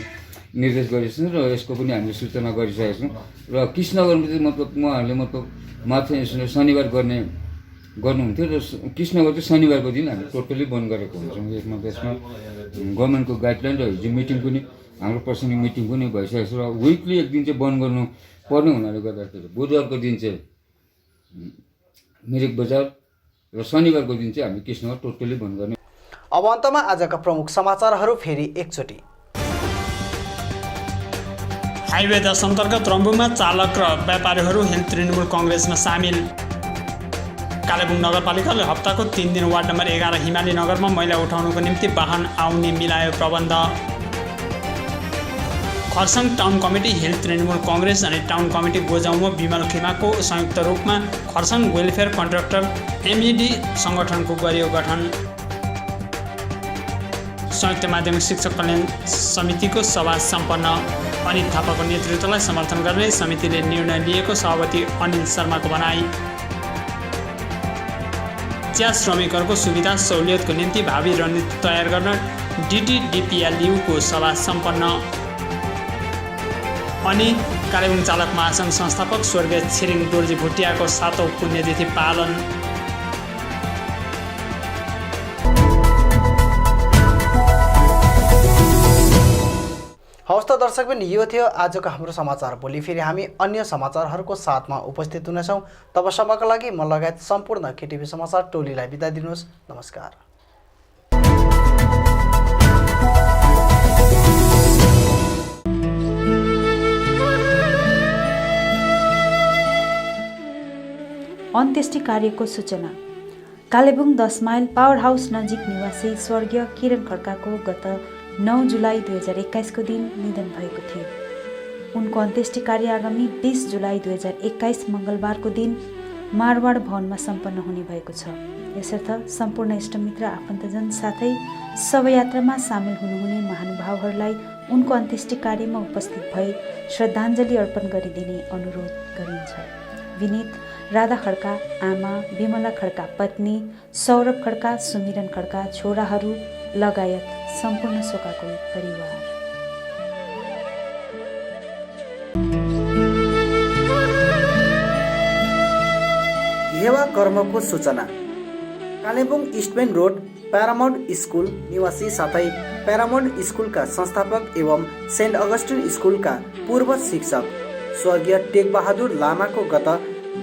निर्देश गरेका छौँ र यसको पनि हामीले सूचना गरिसकेका छौँ। र कृष्णनगरमा चाहिँ मतलब उहाँहरूले मतलब माथि शनिबार गर्नुहुन्थ्यो र कृष्णनगर चाहिँ शनिबारको दिन हामी टोटली बन्द गरेको हुन्छौँ। यसमा गभर्मेन्टको गाइडलाइन र हिजो मिटिङ पनि हाम्रो पर्सनल मिटिङ पनि भइसकेको छ र विकली एक दिन चाहिँ बन्द गर्नु पर्ने हुनाले गर्दाखेरि बुधबारको दिन चाहिँ मिरिक बजार र शनिबारको दिन चाहिँ हामी कृष्णनगर टोटली बन्द गर्ने। अब अन्तमा आजका प्रमुख समाचारहरू फेरि एकचोटि। हाइवे 10 अन्तर्गत रम्बुमा चालक र व्यापारीहरू हिल तृणमूल कङ्ग्रेसमा सामेल। कालेबुङ नगरपालिकाले हप्ताको 3 दिन वार्ड नम्बर 11 हिमाली नगरमा मैला उठाउनुको निम्ति वाहन आउने मिलायो प्रबन्ध। Kurseong town committee hill Trinamool Congress अनि टाउन कमिटी गोजाउमा विमल खेमाको संयुक्त रूपमा खरसाङ वेलफेयर कन्ट्र्याक्टर एमइडी सङ्गठनको गरियो गठन। संयुक्त माध्यमिक शिक्षक कल्याण समितिको सभा सम्पन्न। अनिल थापाको नेतृत्वलाई समर्थन गर्ने समितिले निर्णय लिएको सभापति अनिल शर्माको भनाई। चिया श्रमिकहरूको सुविधा सहुलियतको निम्ति भावी रणनीति तयार गर्न डिटिडिपिएलयुको सभा सम्पन्न। अनि कालेबुङ चालक महासङ्घ संस्थापक स्वर्गीय छिरिङ दोर्जी भुटियाको 7औं पुण्यतिथि पालन। हवस् त दर्शकबिन, यो थियो आजको हाम्रो समाचार। भोलि फेरि हामी अन्य समाचारहरूको साथमा उपस्थित हुनेछौँ। तबसम्मका लागि म लगायत सम्पूर्ण केटिभी समाचार टोलीलाई बिदा दिनुहोस्। नमस्कार। अन्त्येष्टि कार्यको सूचना। कालेबुङ 10 माइल पावर हाउस नजिक निवासी स्वर्गीय किरण खड्काको गत 9 जुलाई 2021 को दिन निधन भएको थियो। उनको अन्त्येष्टि कार्य आगामी 20 जुलाई 2021 मङ्गलबारको दिन मारवाड भवनमा सम्पन्न हुने भएको छ। यसर्थ सम्पूर्ण इष्टमित्र आफन्तजन साथै शवयात्रामा सामेल हुनुहुने महानुभावहरूलाई उनको अन्त्येष्टि कार्यमा उपस्थित भई श्रद्धाञ्जली अर्पण गरिदिने अनुरोध गरिन्छ। विनीत राधा खड्का आमा, विमला खड्का पत्नी, सौरभ खड्का, सुमिरन खड्का छोराहरू लगायत सम्पूर्ण शोकाकुल परिवार। घेवा कर्मको सूचना। कालेबुङ इस्टमेन रोड प्यारामाउन्ट स्कुल निवासी साथै प्यारामाउन्ट स्कुलका संस्थापक एवं सेन्ट अगस्टिन स्कुलका पूर्व शिक्षक स्वर्गीय टेकबहादुर लामाको गत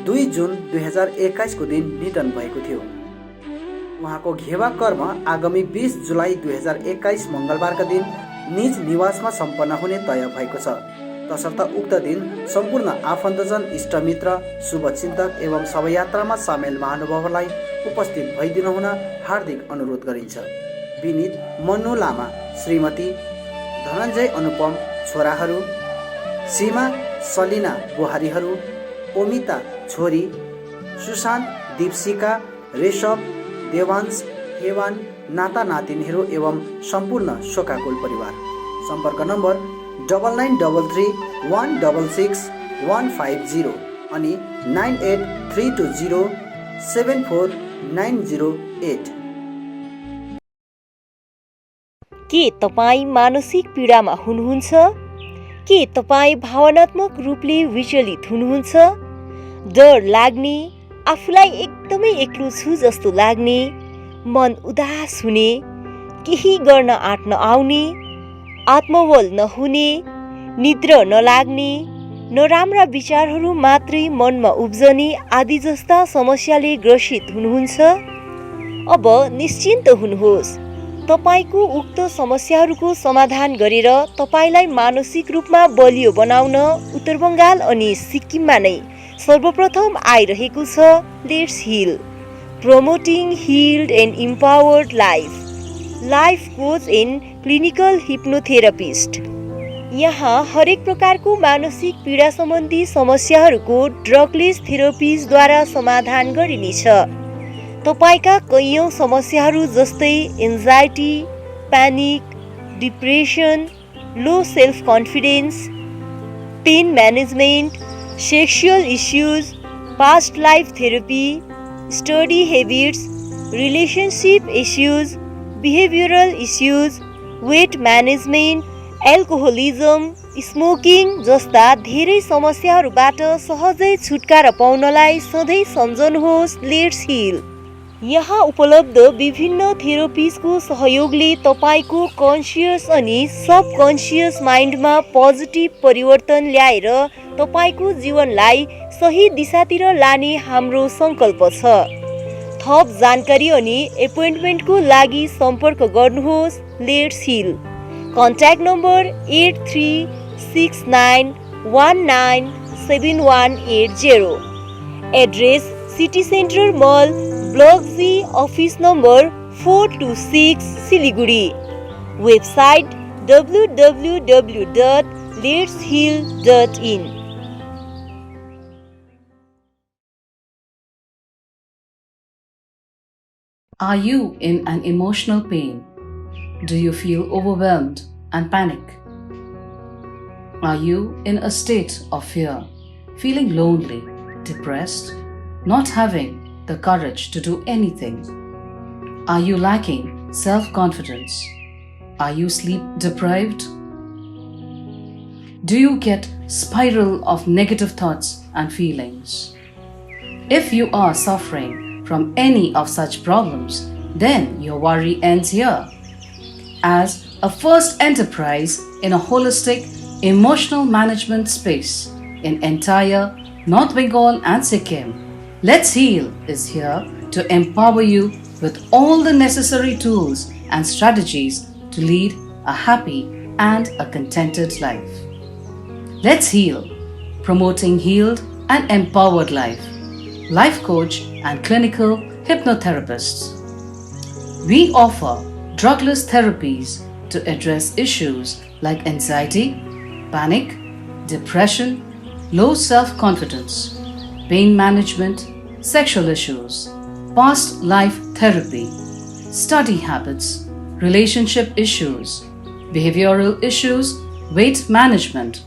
2 जुन 2021 को दिन निधन भएको थियो। उहाँको घेवा कर्म आगामी 20 जुलाई 2021 मङ्गलबारका दिन निज निवासमा सम्पन्न हुने तय भएको छ। तसर्थ उक्त दिन सम्पूर्ण आफन्तजन, इष्टमित्र, शुभचिन्तक एवं शवयात्रामा सामेल महानुभावहरूलाई उपस्थित भइदिन हुन हार्दिक अनुरोध गरिन्छ। विनीत मन्नु लामा, श्रीमती धनञ्जय अनुपम, छोराहरू सीमा सलिना बुहारीहरू, ओमिता छोरी, सुशान्त, दीपशिका, ऋषभ, देवांश, हेवान, नाता नातिनीहरू एवं सम्पूर्ण शोकाकुल परिवार। सम्पर्क नम्बर 9933 166 150 अनि 98320 74908। के तपाईँ मानसिक पीडामा हुनुहुन्छ? के तपाईँ भावनात्मक रूपले विचलित हुनुहुन्छ? डर लाग्ने, आफूलाई एकदमै एक्लो छु जस्तो लाग्ने, मन उदास हुने, केही गर्न आँट नआउने, आत्मबल नहुने, निद्रा नलाग्ने, नराम्रा विचारहरू मात्रै मनमा उब्जने आदि जस्ता समस्याले ग्रसित हुनुहुन्छ? अब निश्चिन्त हुनुहोस्। तपाईको उक्त समस्याहरूको समाधान गरेर तपाईलाई मानसिक रूपमा बलियो बनाउन उत्तर बङ्गाल अनि सिक्किममा नै सर्वप्रथम आइरहेको छ let's hill, promoting healed and empowered life coach and clinical hypnotherapist. यहाँ हरेक प्रकारको मानसिक पीडा सम्बन्धी समस्याहरूको ड्रगलेस थेरापिजद्वारा समाधान गरिनेछ। तपाईका कैयौं समस्याहरू जस्तै anxiety, panic, depression, low self confidence, pain management, sexual issues, past life therapy, study habits, relationship issues, behavioural issues, weight management, alcoholism, smoking जस्ता धेरै समस्याहरूबाट सहजै छुटकारा पाउनलाई सधैँ सम्झनुहोस् लेट्स हिल। यहाँ उपलब्ध विभिन्न थेरापिजको सहयोगले तपाईको कन्सियस अनि सबकन्सियस माइन्डमा पोजिटिभ परिवर्तन ल्याएर तपाईको जीवनलाई सही दिशातिर लाने हाम्रो सङ्कल्प छ। थप जानकारी अनि एपोइन्टमेन्टको लागि सम्पर्क गर्नुहोस् let's hill. Contact number 8369197180। Address city centre mall, block G, office number 426, Siliguri. Website www.letshill.in। Are you in an emotional pain? Do you feel overwhelmed and panic? Are you in a state of fear, feeling lonely, depressed, not having the courage to do anything? Are you lacking self-confidence? Are you sleep deprived? Do you get spiral of negative thoughts and feelings? If you are suffering from any of such problems, then your worry ends here. As a first enterprise in a holistic emotional management space in entire North Bengal and Sikkim, Let's Heal is here to empower you with all the necessary tools and strategies to lead a happy and a contented life. Let's Heal, promoting healed and empowered life. Life coach and clinical hypnotherapists. We offer drugless therapies to address issues like anxiety, panic, depression, low self-confidence, pain management, sexual issues, past life therapy, study habits, relationship issues, behavioral issues, weight management,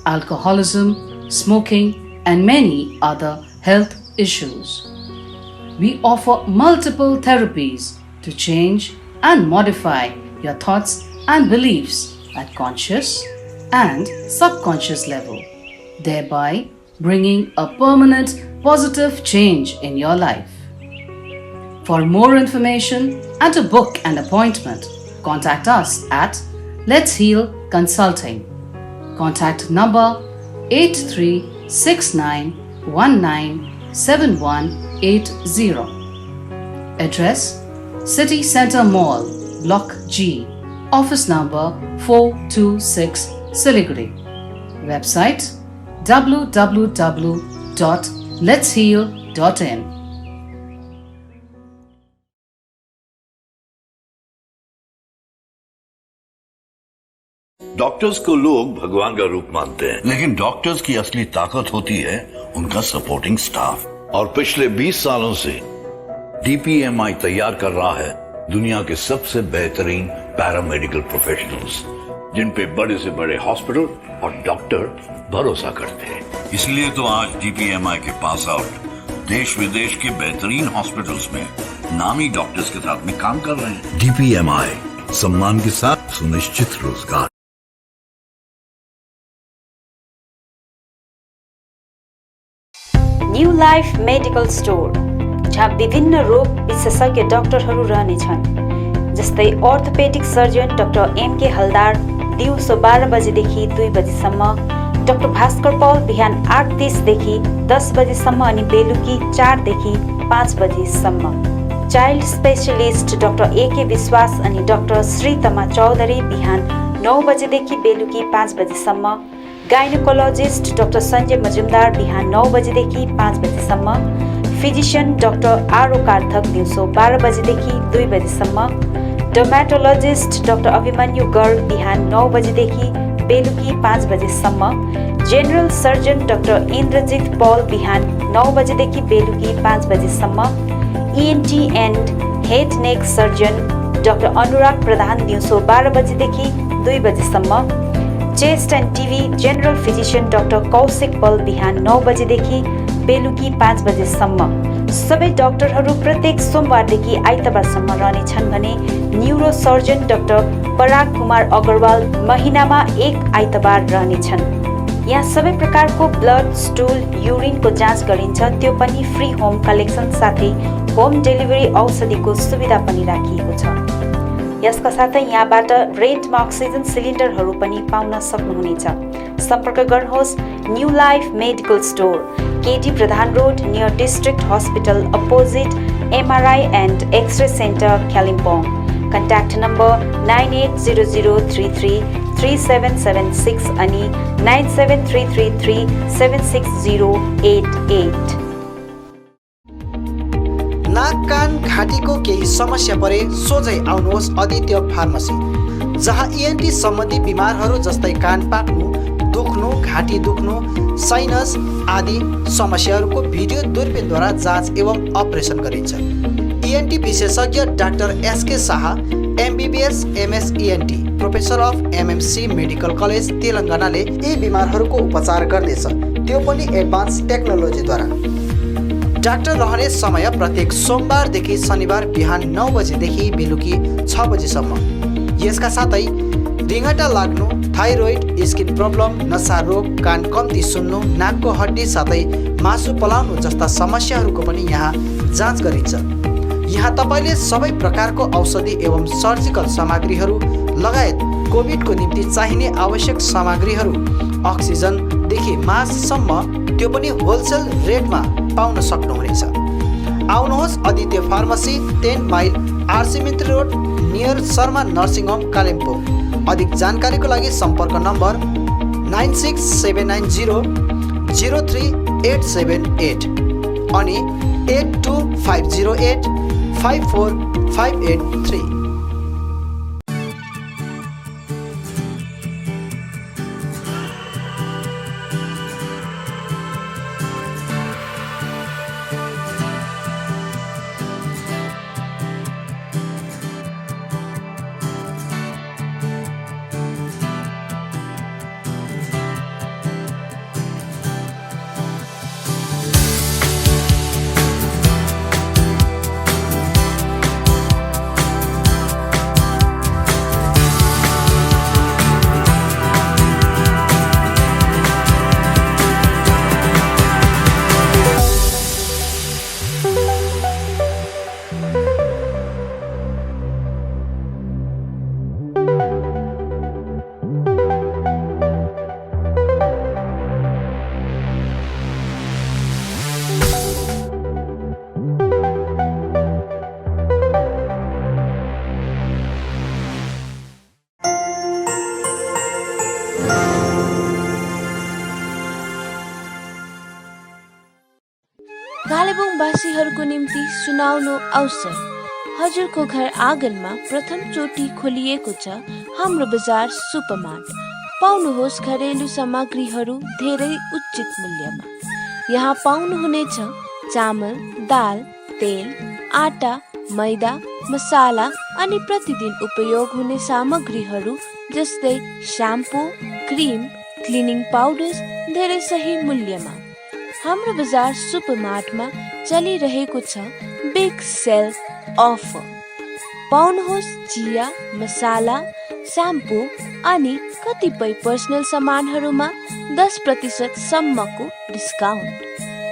alcoholism, smoking, and many other health issues. We offer multiple therapies to change and modify your thoughts and beliefs at conscious and subconscious level, thereby bringing a permanent positive change in your life. For more information and to book an appointment, contact us at Let's Heal Consulting. Contact number 8369197180. Address City Center Mall, Block G, Office number 426, Siliguri. Website www.letsheal.in. Doctors को लोग भगवान का रूप मानते हैं, लेकिन doctors की असली ताकत होती है उनका सपोर्टिंग स्टाफ। और पिछले 20 सालों से DPMI तैयार कर रहा है दुनिया के सबसे बेहतरीन पैरामेडिकल प्रोफेशनल्स, जिन पे बड़े से बड़े हॉस्पिटल और डॉक्टर भरोसा करते हैं। इसलिए तो आज DPMI के पास आउट देश विदेश के बेहतरीन हॉस्पिटल्स में नामी डॉक्टर्स के साथ में काम कर रहे हैं। DPMI, सम्मान के साथ सुनिश्चित रोजगार। न्यू लाइफ मेडिकल स्टोर, जहाँ विभिन्न रोग विशेषज्ञ डाक्टरहरू रहनेछन्, जस्तै ऑर्थोपेडिक सर्जन डाक्टर MK हलदार दिउँसो 12 बजेदेखि 2 बजेसम्म, डाक्टर भास्कर पौल बिहान 8:30 देखि 10 बजेसम्म अनि बेलुकी 4 देखि 5 बजेसम्म। चाइल्ड स्पेशलिस्ट डाक्टर AK विश्वास अनि डाक्टर श्रीतमा चौधरी बिहान 9 बजेदेखि बेलुकी 5 बजेसम्म। गाइनोकोलोजिस्ट डाक्टर सञ्जय मजुमदार बिहान 9 बजेदेखि 5 बजेसम्म। फिजिशियन डाक्टर आरो कार्थक दिउँसो 12 बजेदेखि 2 बजेसम्म। डर्मेटोलोजिस्ट डाक्टर अभिमन्यु गर्ग बिहान 9 बजेदेखि बेलुकी 5 बजेसम्म। General surgeon doctor Indrajit Paul बिहान 9 बजेदेखि बेलुकी 5 बजेसम्म। ENT and head neck surgeon doctor Anurag Pradhan दिउँसो 12 बजेदेखि 2 बजेसम्म। Chest and TB general physician doctor Kaushik Pal बिहान 9 बजेदेखि बेलुकी 5 बजेसम्म। सबै डाक्टरहरू प्रत्येक सोमबारदेखि आइतबारसम्म रहनेछन् भने न्युरो सर्जन डाक्टर पराग कुमार अग्रवाल महिनामा 1 आइतबार रहनेछन्। यहाँ सबै प्रकारको ब्लड, स्टुल, युरिनको जाँच गरिन्छ, त्यो पनि फ्री होम कलेक्सन साथै होम डेलिभरी औषधिको सुविधा पनि राखिएको छ। यसका साथै यहाँबाट रेन्टमा अक्सिजन सिलिन्डरहरू पनि पाउन सक्नुहुनेछ। सम्पर्क गर्नुहोस् new life medical store, KD Pradhan road near district hospital opposite MRI and x ray centre Kalimpong. Contact number 9800333776 अनि 9733376088। नाक कान घाँटीको केही समस्या परे सोझै आउनुहोस् आदित्य फार्मेसी, जहाँ ENT सम्बन्धी बिमारहरू जस्तै कान पाक्नु, दुख्नु, घाँटी दुख्नु, साइनस आदि समस्याहरूको भिडियो दूरबीनद्वारा जाँच एवं अपरेसन गरिन्छ। ENT विशेषज्ञ doctor SK Shah MBBS MS ENT professor of MMC medical college तेलङ्गानाले यी बिमारहरूको उपचार गर्नेछ, त्यो पनि एडभान्स टेक्नोलोजीद्वारा। डाक्टर रहने समय प्रत्येक सोमबारदेखि शनिबार बिहान 9 बजेदेखि बेलुकी 6 बजेसम्म। यसका साथै रिङ्गटा लाग्नु, थाइरोइड, स्किन प्रब्लम, नसा रोग, कान कम्ती सुन्नु, नाकको हड्डी साथै मासु पलाउनु जस्ता समस्याहरूको पनि यहाँ जाँच गरिन्छ। यहाँ तपाईँले सबै प्रकारको औषधि एवं सर्जिकल सामग्रीहरू लगायत कोभिडको निम्ति चाहिने आवश्यक सामग्रीहरू, अक्सिजनदेखि मास्कसम्म, त्यो पनि होलसेल रेटमा पाउन सक्नुहुनेछ। आउनुहोस् Aditya pharmacy, 10 mile RC Mintri road near Sharma nursing home Kalimpong. अधिक जानकारीको लागि सम्पर्क नम्बर 9679003878 अनि 8250854583। कालेबुङवासीहरूको निम्ति सुनाउनु अवसर। हजुरको घर आँगनमा प्रथम चोटि खोलिएको छ हाम्रो बजार सुपरमार्ट। पाउनुहोस् घरेलु सामग्रीहरू धेरै उचित मूल्यमा। यहाँ पाउनुहुनेछ चामल, दाल, तेल, आटा, मैदा, मसाला अनि प्रतिदिन उपयोग हुने सामग्रीहरू जस्तै स्याम्पू, क्रिम, क्लिनिङ पाउडर्स धेरै सही मूल्यमा। हाम्रो बजार सुपरमार्टमा चलिरहेको छ बिग सेल अफर। पाउनुहोस् चिया, मसाला, स्याम्पू अनि कतिपय पर्सनल सामानहरूमा 10% सम्मको डिस्काउन्ट।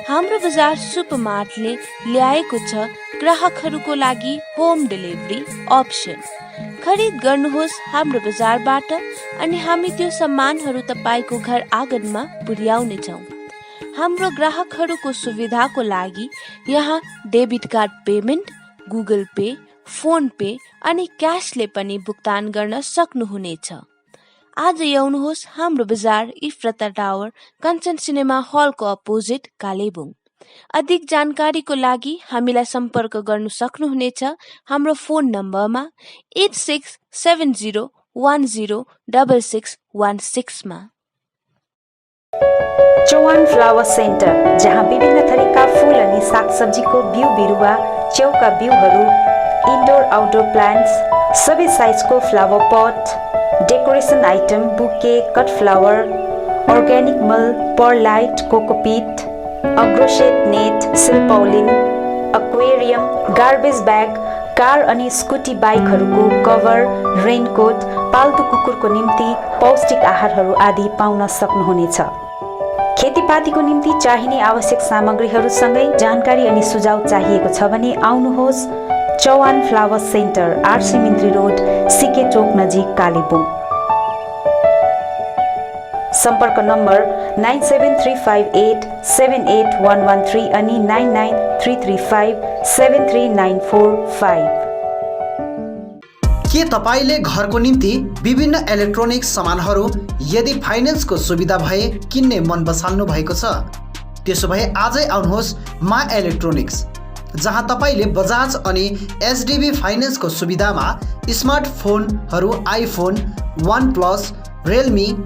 हाम्रो बजार सुपरमार्टले ल्याएको छ ग्राहकहरूको लागि होम डेलिभरी अप्सन। खरिद गर्नुहोस् हाम्रो बजारबाट अनि हामी त्यो सामानहरू तपाईँको घर आँगनमा पुर्याउनेछौँ। हाम्रो ग्राहकहरूको सुविधाको लागि यहाँ debit card payment, Google pay, phone pay अनि क्यासले पनि भुक्तान गर्न सक्नुहुनेछ। आज आउनुहोस् हाम्रो बजार इफ्रता टावर, कञ्चन सिनेमा हलको अपोजिट कालेबुङ। अधिक जानकारीको लागि हामीलाई सम्पर्क गर्न सक्नुहुनेछ हाम्रो फोन नम्बरमा 8670106616 मा। चौहान फ्लावर सेन्टर, जहाँ विभिन्न थरीका फूल अनि सागसब्जीको बिउ बिरुवा, च्याउका बिउहरू, इन्डोर आउटडोर प्लान्ट्स, सबै साइजको flower pot, decoration item, bouquet, cut flower, organic मल, परलाइट, कोकोपिट, अग्रोसेट नेट, सिल्पौलिन, एक्वेरियम, गार्बेज ब्याग, कार अनि स्कुटी बाइकहरूको कभर, रेनकोट, पाल्तु कुकुरको निम्ति पौष्टिक आहारहरू आदि पाउन सक्नुहुनेछ। खेतीपातीको निम्ति चाहिने आवश्यक सामग्रीहरूसँगै जानकारी अनि सुझाव चाहिएको छ भने आउनुहोस् Chauhan flower centre, RC Mintri road, CK Chowk नजिक कालेबुङ। सम्पर्क नम्बर 9735878113 अनि 9933573945। के तपाईले घरको निम्ति विभिन्न इलेक्ट्रोनिक्स सामानहरू यदि फाइनेन्सको सुविधा भए किन्ने मन बसाल्नु भएको छ? त्यसो भए आजै आउनुहोस् मा इलेक्ट्रोनिक्स, जहाँ तपाईले बजाज अनि एचडिबी फाइनेन्सको सुविधामा स्मार्टफोनहरू iPhone, OnePlus, Realme,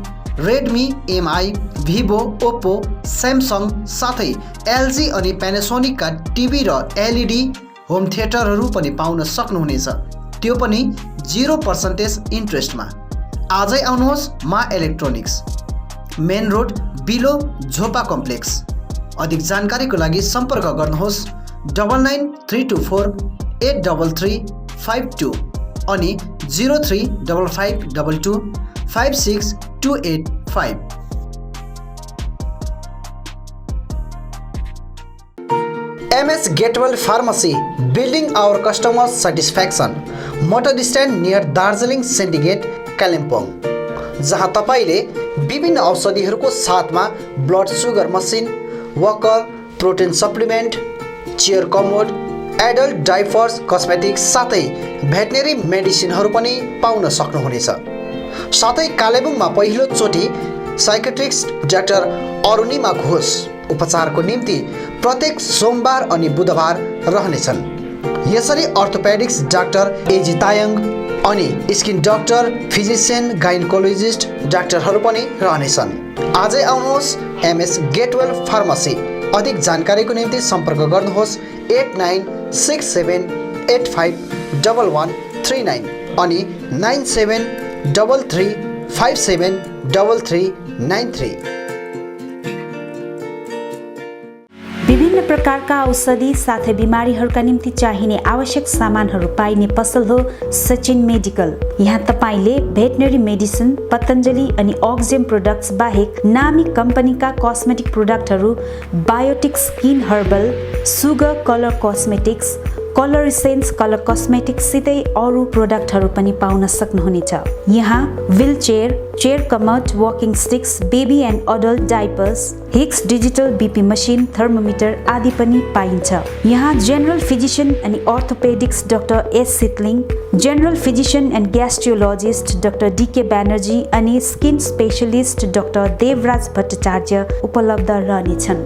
Redmi, Mi, Vivo, Oppo, Samsung साथै एलजी अनि प्यानासोनिकका टिभी र एलइडी होम थिएटरहरू पनि पाउन सक्नुहुनेछ, त्यो पनि 0% इन्ट्रेस्टमा। आजै आउनुहोस् मा इलेक्ट्रोनिक्स, मेन रोड बिलो झोपा कम्प्लेक्स। अधिक जानकारीको लागि सम्पर्क गर्नुहोस् 9934833552 अनि 035522562885। MS Gatewell Pharmacy, building our customer satisfaction. Motor stand near Darjeeling syndicate, Kalimpong, जहाँ तपाईले विभिन्न औषधिहरूको साथमा blood sugar machine, Walker, protein supplement, chair commode, adult diapers, cosmetics साथै भेटनेरी मेडिसिनहरू पनि पाउन सक्नुहुनेछ। साथै कालेबुङमा पहिलो चोटि साइकेट्रिस्ट डाक्टर अरुणिमा घोष उपचारको निम्ति प्रत्येक सोमबार अनि बुधबार रहनेछन्। यसरी अर्थोपेडिक्स डाक्टर एजी तायङ अनि स्किन डाक्टर, फिजिसियन, गाइनकोलोजिस्ट डाक्टरहरू पनि रहनेछन्। आजै आउनुहोस् एमएस गेटवेल फार्मेसी। अधिक जानकारीको निम्ति सम्पर्क गर्नुहोस् 8967851139 अनि 9733573393। विभिन्न प्रकारका औषधि साथै बिमारीहरूका निम्ति चाहिने आवश्यक सामानहरू पाइने पसल हो सचिन मेडिकल। यहाँ तपाईले भेटनरी मेडिसिन, पतञ्जलि अनि अक्जेम प्रोडक्ट्स बाहेक नामी कम्पनीका कस्मेटिक प्रोडक्टहरू, Biotique skin herbal, Sugar colour cosmetics, colour essence colour cosmetics सितै अरू प्रोडक्टहरू पनि पाउन सक्नुहुनेछ। यहाँ wheelchair, chair commode, walking sticks, baby and adult diapers, Hicks digital BP machine, thermometer आदि पनि पाइन्छ। यहाँ जेनरल फिजिशियन अनि orthopaedics doctor S Sitling, general physician and gastrologist doctor DK Banerjee अनि skin specialist doctor Devraj Bhattacharya उपलब्ध रहनेछन्।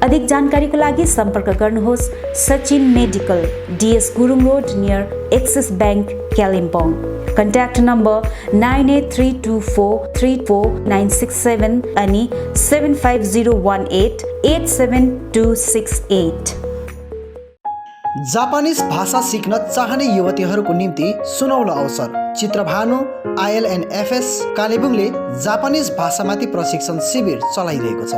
अधिक जानकारीको लागि सम्पर्क गर्नुहोस् Sachin medical, DS Gurung road near axis bank, Kalimpong. Contact number 9832434967 अनि 75018872268। जापानिज भाषा सिक्न चाहने युवतीहरूको निम्ति सुनौलो अवसर। चित्रभानु ILNFS कालेबुङले जापानिज भाषामाथि प्रशिक्षण शिविर चलाइरहेको छ।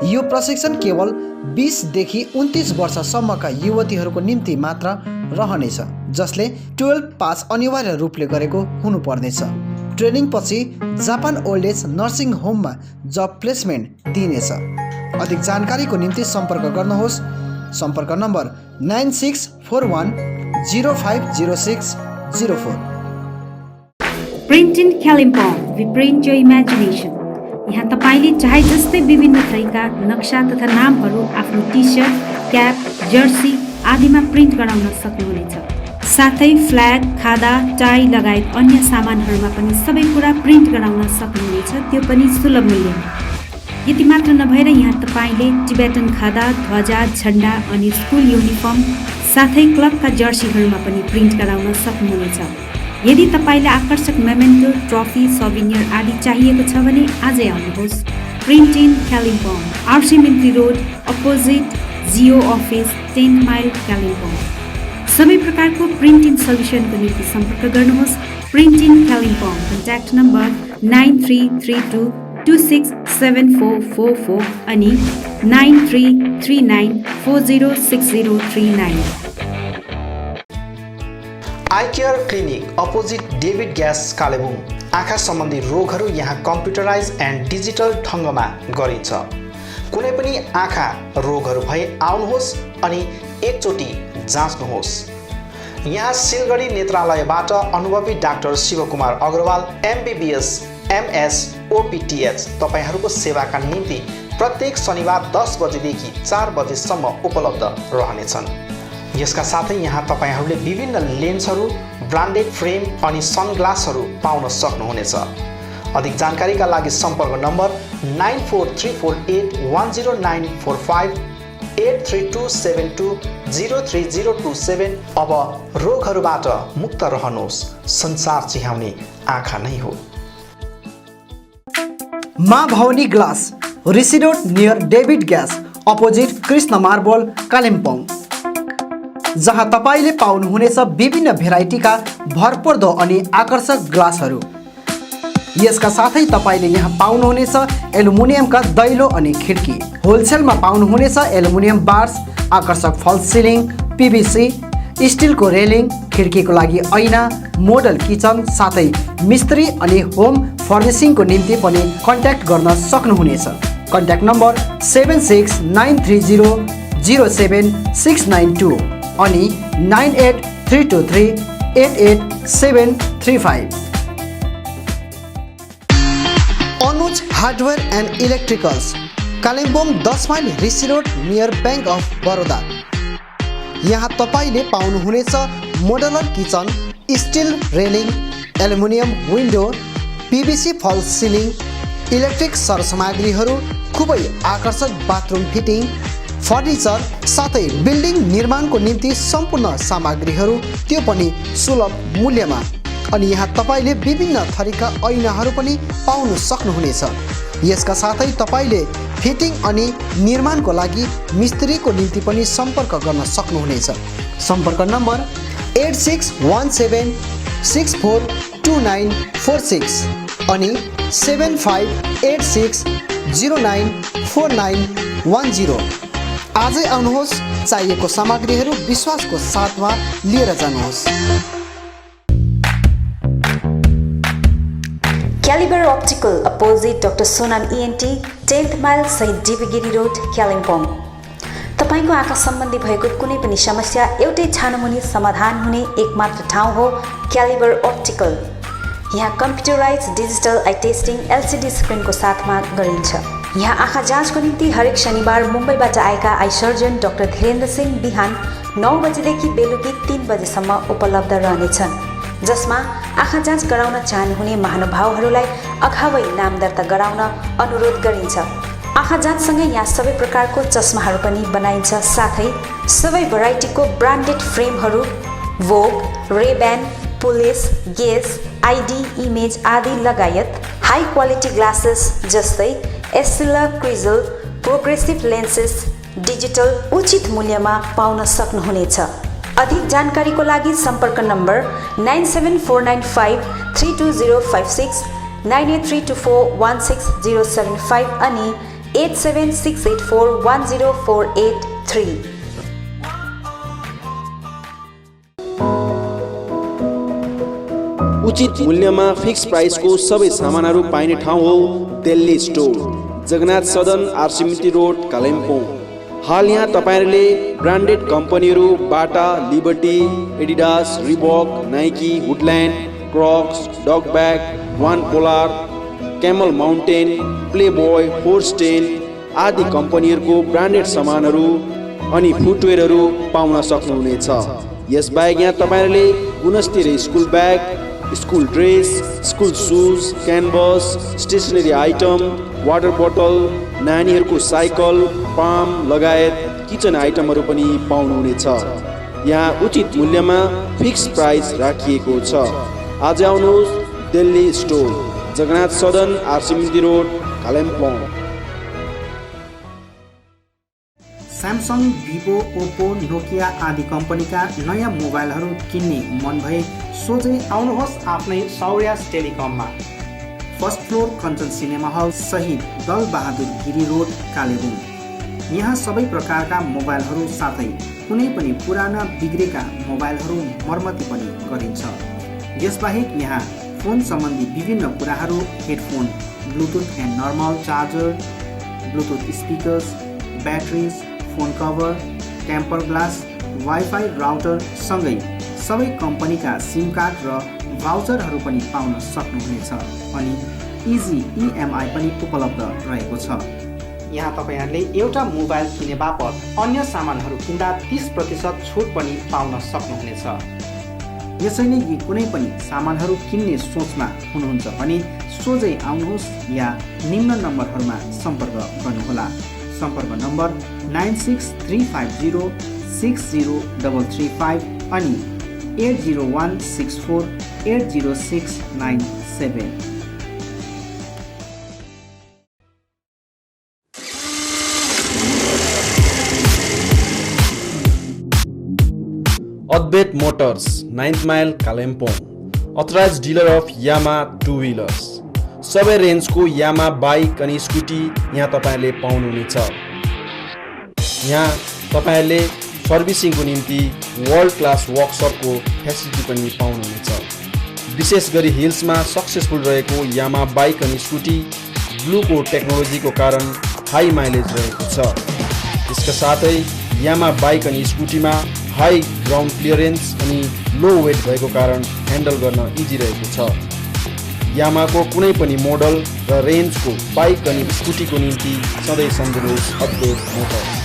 यो प्रशिक्षण केवल 20 देखि 29 वर्षसम्मका युवतीहरूको निम्ति मात्र रहनेछ, जसले 12 पास अनिवार्य रूपले गरेको हुनुपर्नेछ। ट्रेनिङ पछि जापान ओल्ड एज नर्सिङ होममा जब प्लेसमेन्ट दिइनेछ। अधिक जानकारीको निम्ति सम्पर्क गर्नुहोस्। सम्पर्क number 9641050604। Print in Kalimpong, we print your imagination. यहाँ तपाईले चाहे जस्तै विभिन्न थरीका नक्सा तथा नामहरू आफ्नो टी सर्ट, क्याप, जर्सी आदिमा प्रिन्ट गराउन सक्नुहुनेछ। साथै फ्ल्याग, खादा, टाई लगायत अन्य सामानहरूमा पनि सबै कुरा प्रिन्ट गराउन सक्नुहुनेछ, त्यो पनि सुलभ मूल्यमा। यति मात्र नभएर यहाँ तपाईले टिबेटन खादा, ध्वजा, झण्डा अनि स्कुल युनिफर्म साथै क्लबका जर्सीहरूमा पनि प्रिन्ट गराउन सक्नुहुनेछ। यदि तपाईलाई आकर्षक मेमेन्टो, ट्रफी, सौभिनियर आदि चाहिएको छ भने आजै आउनुहोस्। Print in Kalimpong, RC Mintri road opposite Jio office, 10 mile, Kalimpong. सबै प्रकारको प्रिन्टिङ सल्युसनको निम्ति सम्पर्क गर्नुहोस्। Print in Kalimpong, contact number 9332267444 अनि 9339406039। Eye care clinic opposite David gas Kalebung. आँखा सम्बन्धी रोगहरू यहाँ कम्प्युटराइज एन्ड डिजिटल ढङ्गमा गरिन्छ। कुनै पनि आँखा रोगहरू भए आउनुहोस् अनि एकचोटि जाँच्नुहोस्। यहाँ सिलगढी नेत्रालयबाट अनुभवी doctor Shivkumar Agarwal MBBS MS OPTH तपाईहरूको सेवाका निम्ति प्रत्येक शनिबार 10 बजेदेखि 4 बजेसम्म उपलब्ध रहनेछन्। यसका साथै यहाँ तपाईहरूले विभिन्न लेन्सहरू, ब्रान्डेड फ्रेम अनि सनग्लासहरू पाउन सक्नुहुनेछ। अधिक जानकारीका लागि सम्पर्क नम्बर 9434810945 83272030027। अब रोगहरूबाट मुक्त रहनुहोस्, संसार चिहाउने आँखा नै हो। Maa Bhawani glass, Rishi road near David gas opposite Krishna marble, Kalimpong, जहाँ तपाईले पाउनुहुनेछ विभिन्न भेराइटीका भरपर्दो अनि आकर्षक ग्लासहरू। यसका साथै तपाईले यहाँ पाउनुहुनेछ एल्युमिनियमका दैलो अनि खिड्की। होलसेलमा पाउनुहुनेछ एल्युमिनियम बार्स, आकर्षक फल्स सिलिङ, PVC, स्टिलको रेलिङ, खिड्कीको लागि ऐना, मोडल किचन साथै मिस्त्री अनि होम फर्निसिङको निम्ति पनि कन्ट्याक्ट गर्न सक्नुहुनेछ। कन्ट्याक्ट नम्बर 7693007692 अनि 9832388735। Anuj hardware and electricals, Kalimpong 10 mile Rishi road near bank of Baroda. यहाँ तपाईले पाउनुहुनेछ modular kitchen, steel railing, aluminium window, PVC false ceiling, electric सरसामग्रीहरू, खुबै आकर्षक बाथरुम फिटिङ, फर्निचर साथै बिल्डिङ निर्माणको निम्ति सम्पूर्ण सामग्रीहरू त्यो पनि सुलभ मूल्यमा। अनि यहाँ तपाईले विभिन्न थरीका ऐनाहरू पनि पाउन सक्नुहुनेछ। यसका साथै तपाईले फिटिङ अनि निर्माणको लागि मिस्त्रीको निम्ति पनि सम्पर्क गर्न सक्नुहुनेछ। सम्पर्क नम्बर 8617642946 अनि 7586094910। आजै आउनुहोस्, चाहिएको सामग्रीहरू विश्वासको साथमा लिएर जानुहोस्। Calibre optical opposite doctor Sonam ENT 10th mile सहित डिबीगिरी रोड कालिम्पोङ। तपाईको आँखा सम्बन्धी भएको कुनै पनि समस्या एउटै छानोमुनि समाधान हुने एकमात्र ठाउँ हो क्यालिबर अप्टिकल। यहाँ computerise digital eye testing LCD स्क्रिनको साथमा गरिन्छ। यहाँ आँखा जाँचको निम्ति हरेक शनिबार मुम्बईबाट आएका eye surgeon doctor Dhirendra Singh बिहान 9 बजेदेखि बेलुकी 3 बजेसम्म उपलब्ध रहनेछन्, जसमा आँखा जाँच गराउन चाहनुहुने महानुभावहरूलाई अगावै नाम दर्ता गराउन अनुरोध गरिन्छ। आँखा जाँचसँगै यहाँ सबै प्रकारको चस्माहरू पनि बनाइन्छ, साथै सबै भेराइटीको ब्रान्डेड फ्रेमहरू भोग, रेब्यान, पुलिस, गेस, ID, इमेज आदि लगायत हाई क्वालिटी ग्लासेस जस्तै एस्सिला, क्रिजल, प्रोग्रेसिभ लेन्सेस डिजिटल उचित मूल्यमा पाउन सक्नुहुनेछ। अधिक जानकारीको लागि सम्पर्क नम्बर 9749532056, 9832416075 अनि 8768410483। उचित मूल्यमा फिक्स प्राइसको सबै सामानहरू पाइने ठाउँ हो दिल्ली स्टोर, जगन्नाथ सदन, आरसीमिटी रोड, कालिम्पोङ। हाल यहाँ तपाईहरुले ब्रान्डेड कम्पनीहरू Bata, Liberty, Adidas, Reebok, Nike, Woodland, Crocs, डग bag, One Polar, Camel Mountain, Playboy, फोर्स्टेन आदि कम्पनीहरूको ब्रान्डेड सामानहरू अनि फुटवेयरहरू पाउन सक्नुहुनेछ। यसबाहेक यहाँ तपाईहरुले गुणस्तरीय school bag, school dress, school shoes, canvas, stationery item, water बोतल, नानीहरूको साइकल, पाम लगायत किचन आइटमहरू पनि पाउनुहुनेछ। यहाँ उचित मूल्यमा फिक्स प्राइस राखिएको छ। आज आउनुहोस् दिल्ली स्टोर, जगन्नाथ सदन, आरसीमिटी road, Kalimpong. Samsung, Vivo, Oppo, Nokia आदि कम्पनीका नयाँ मोबाइलहरू किन्ने मन भए सोझै आउनुहोस् आफ्नै सौर्यास टेलिकममा। First floor Kanchan cinema hall सहित दल बहादुर गिरी रोड, कालेबुङ। यहाँ सबै प्रकारका मोबाइलहरू साथै कुनै पनि पुराना बिग्रेका मोबाइलहरू मर्मती पनि गरिन्छ। यसबाहेक यहाँ फोन सम्बन्धी विभिन्न कुराहरू, headphone, bluetooth and normal charger, bluetooth speakers, batteries, phone cover, temper glass, wifi router सँगै सबै कम्पनीका सिम कार्ड र भाउचरहरू पनि पाउन सक्नुहुनेछ। अनि इजी EMI पनि उपलब्ध रहेको छ। यहाँ तपाईहरुले एउटा मोबाइल किने बापत अन्य सामानहरू किन्दा 30% छुट पनि पाउन सक्नुहुनेछ। यसैले यी कुनै पनि सामानहरू किन्ने सोचमा हुनुहुन्छ भने सोझै आउनुहोस् या निम्न नम्बरहरूमा सम्पर्क गर्नुहोला। सम्पर्क नम्बर 9635060335 अनि 8016480697। Advait motors, 9th mile, Kalimpong. Authorised dealer of Yamaha two wheelers. सबै रेन्जको यामा बाइक अनि स्कुटी यहाँ तपाईहरुले पाउनुहुनेछ। यहाँ तपाईहरुले सर्भिसिङको निम्ति वर्ल्ड क्लास वर्कसपको फेसिलिटी पनि पाउनुहुनेछ। विशेष गरी हिल्समा सक्सेसफुल रहेको यामा बाइक अनि स्कुटी ब्लूको टेक्नोलोजीको कारण हाई माइलेज रहेको छ। यसका साथै यामा बाइक अनि स्कुटीमा हाई ग्राउन्ड क्लियरेन्स अनि लो वेट भएको कारण ह्यान्डल गर्न इजी रहेको छ। यामाको कुनै पनि मोडल र रेन्जको बाइक अनि स्कुटीको निम्ति सधैँ सम्झनुहोस् अद्वैत मोटर्स।